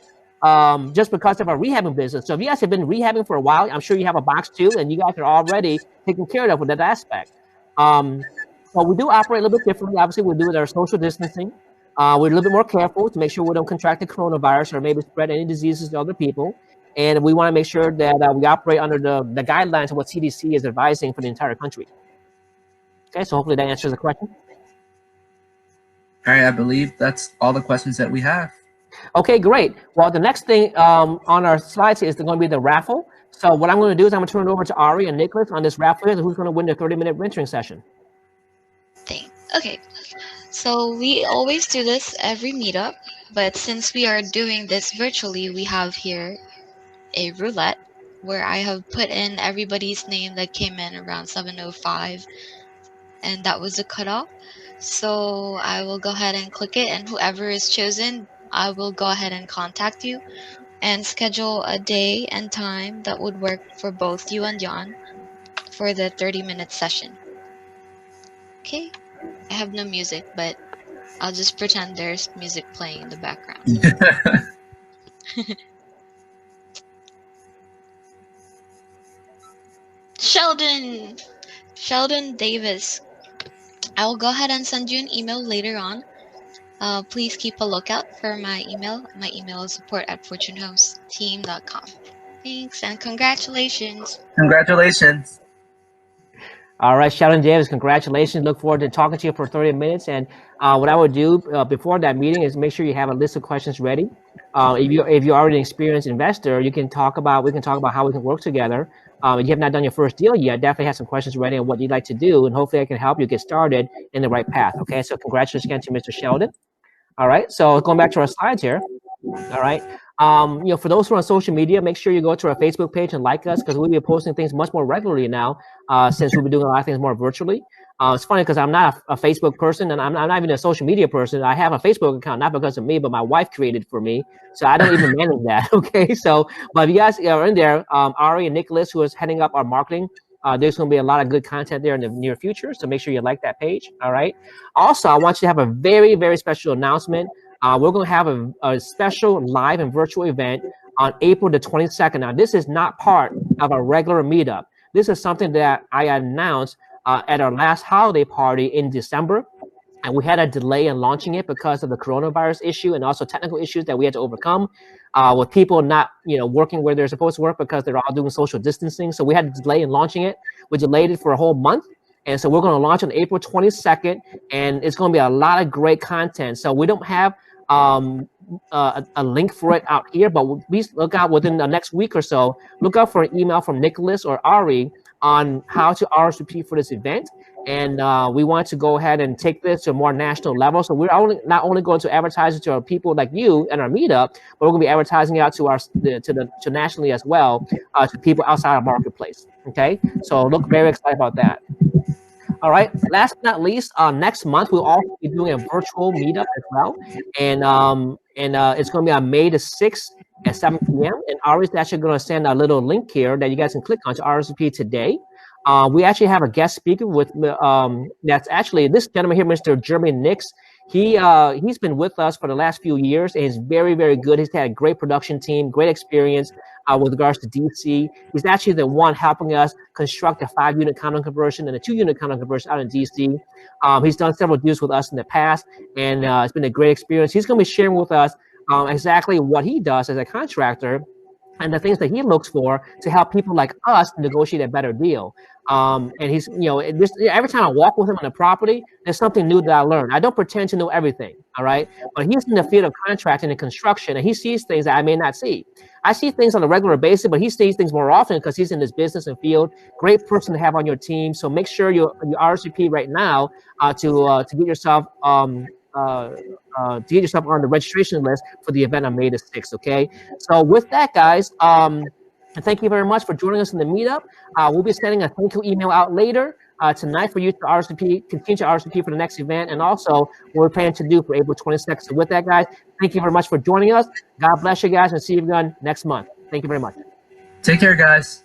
just because of our rehabbing business. So if you guys have been rehabbing for a while, I'm sure you have a box too, and you guys are already taken care of with that aspect. So we do operate a little bit differently. Obviously, we do with our social distancing. We're a little bit more careful to make sure we don't contract the coronavirus or maybe spread any diseases to other people. And we want to make sure that we operate under the guidelines of what CDC is advising for the entire country. Okay, so hopefully that answers the question. All right, I believe that's all the questions that we have. Okay, great. Well, the next thing on our slides is going to be the raffle. So what I'm going to do is I'm going to turn it over to Ari and Nicholas on this raffle here, who's going to win the 30-minute mentoring session. Okay, so we always do this every meetup, but since we are doing this virtually, we have here a roulette where I have put in everybody's name that came in around 7:05, and that was the cutoff. So I will go ahead and click it, and whoever is chosen, I will go ahead and contact you and schedule a day and time that would work for both you and John for the 30-minute session. Okay, I have no music, but I'll just pretend there's music playing in the background. Sheldon Davis. I will go ahead and send you an email later on. Please keep a lookout for my email. My email is support@fortunehomesteam.com. Thanks and congratulations. Congratulations. All right, Sheldon Davis, congratulations. Look forward to talking to you for 30 minutes. And what I would do before that meeting is make sure you have a list of questions ready. If you're already an experienced investor, we can talk about how we can work together. If you have not done your first deal yet, definitely have some questions ready on what you'd like to do, and hopefully I can help you get started in the right path. Okay, so congratulations again to Mr. Sheldon. All right, so going back to our slides here. All right. For those who are on social media, make sure you go to our Facebook page and like us, because we'll be posting things much more regularly now, since we'll be doing a lot of things more virtually. It's funny because I'm not a Facebook person, and I'm not even a social media person. I have a Facebook account, not because of me, but my wife created it for me. So I don't even manage that. Okay. So, but if you guys are in there, Ari and Nicholas, who is heading up our marketing, there's going to be a lot of good content there in the near future. So make sure you like that page. All right. Also, I want you to have a very, very special announcement. We're going to have a special live and virtual event on April the 22nd. Now, this is not part of a regular meetup. This is something that I announced at our last holiday party in December. And we had a delay in launching it because of the coronavirus issue and also technical issues that we had to overcome with people not, working where they're supposed to work because they're all doing social distancing. So we had a delay in launching it. We delayed it for a whole month. And so we're going to launch on April 22nd, and it's going to be a lot of great content. So we don't have a link for it out here, but please look out within the next week or so. Look out for an email from Nicholas or Ari on how to RSVP for this event. And we want to go ahead and take this to a more national level. So we're not only going to advertise it to our people like you and our meetup, but we're going to be advertising it out to nationally as well, to people outside our marketplace. Okay, so look very excited about that. All right. Last but not least, next month we'll also be doing a virtual meetup as well, and it's going to be on May the 6th at 7 p.m. And Ari's actually going to send a little link here that you guys can click on to RSVP today. We actually have a guest speaker with that's actually this gentleman here, Mr. Jeremy Nix. He's been with us for the last few years, and he's very, very good. He's had a great production team, great experience with regards to DC. He's actually the one helping us construct a 5-unit condo conversion and a 2-unit condo conversion out in DC. He's done several deals with us in the past, and it's been a great experience. He's going to be sharing with us exactly what he does as a contractor and the things that he looks for to help people like us negotiate a better deal. And he's, every time I walk with him on the property, there's something new that I learn. I don't pretend to know everything, all right? But he's in the field of contracting and construction, and he sees things that I may not see. I see things on a regular basis, but he sees things more often because he's in this business and field. Great person to have on your team. So make sure you RSVP right now to get yourself on the registration list for the event on May the 6th, okay? So with that, guys, thank you very much for joining us in the meetup. We'll be sending a thank you email out later tonight for you to continue to RSVP for the next event, and also what we're planning to do for April 22nd. So with that, guys, thank you very much for joining us. God bless you guys, and see you again next month. Thank you very much. Take care, guys.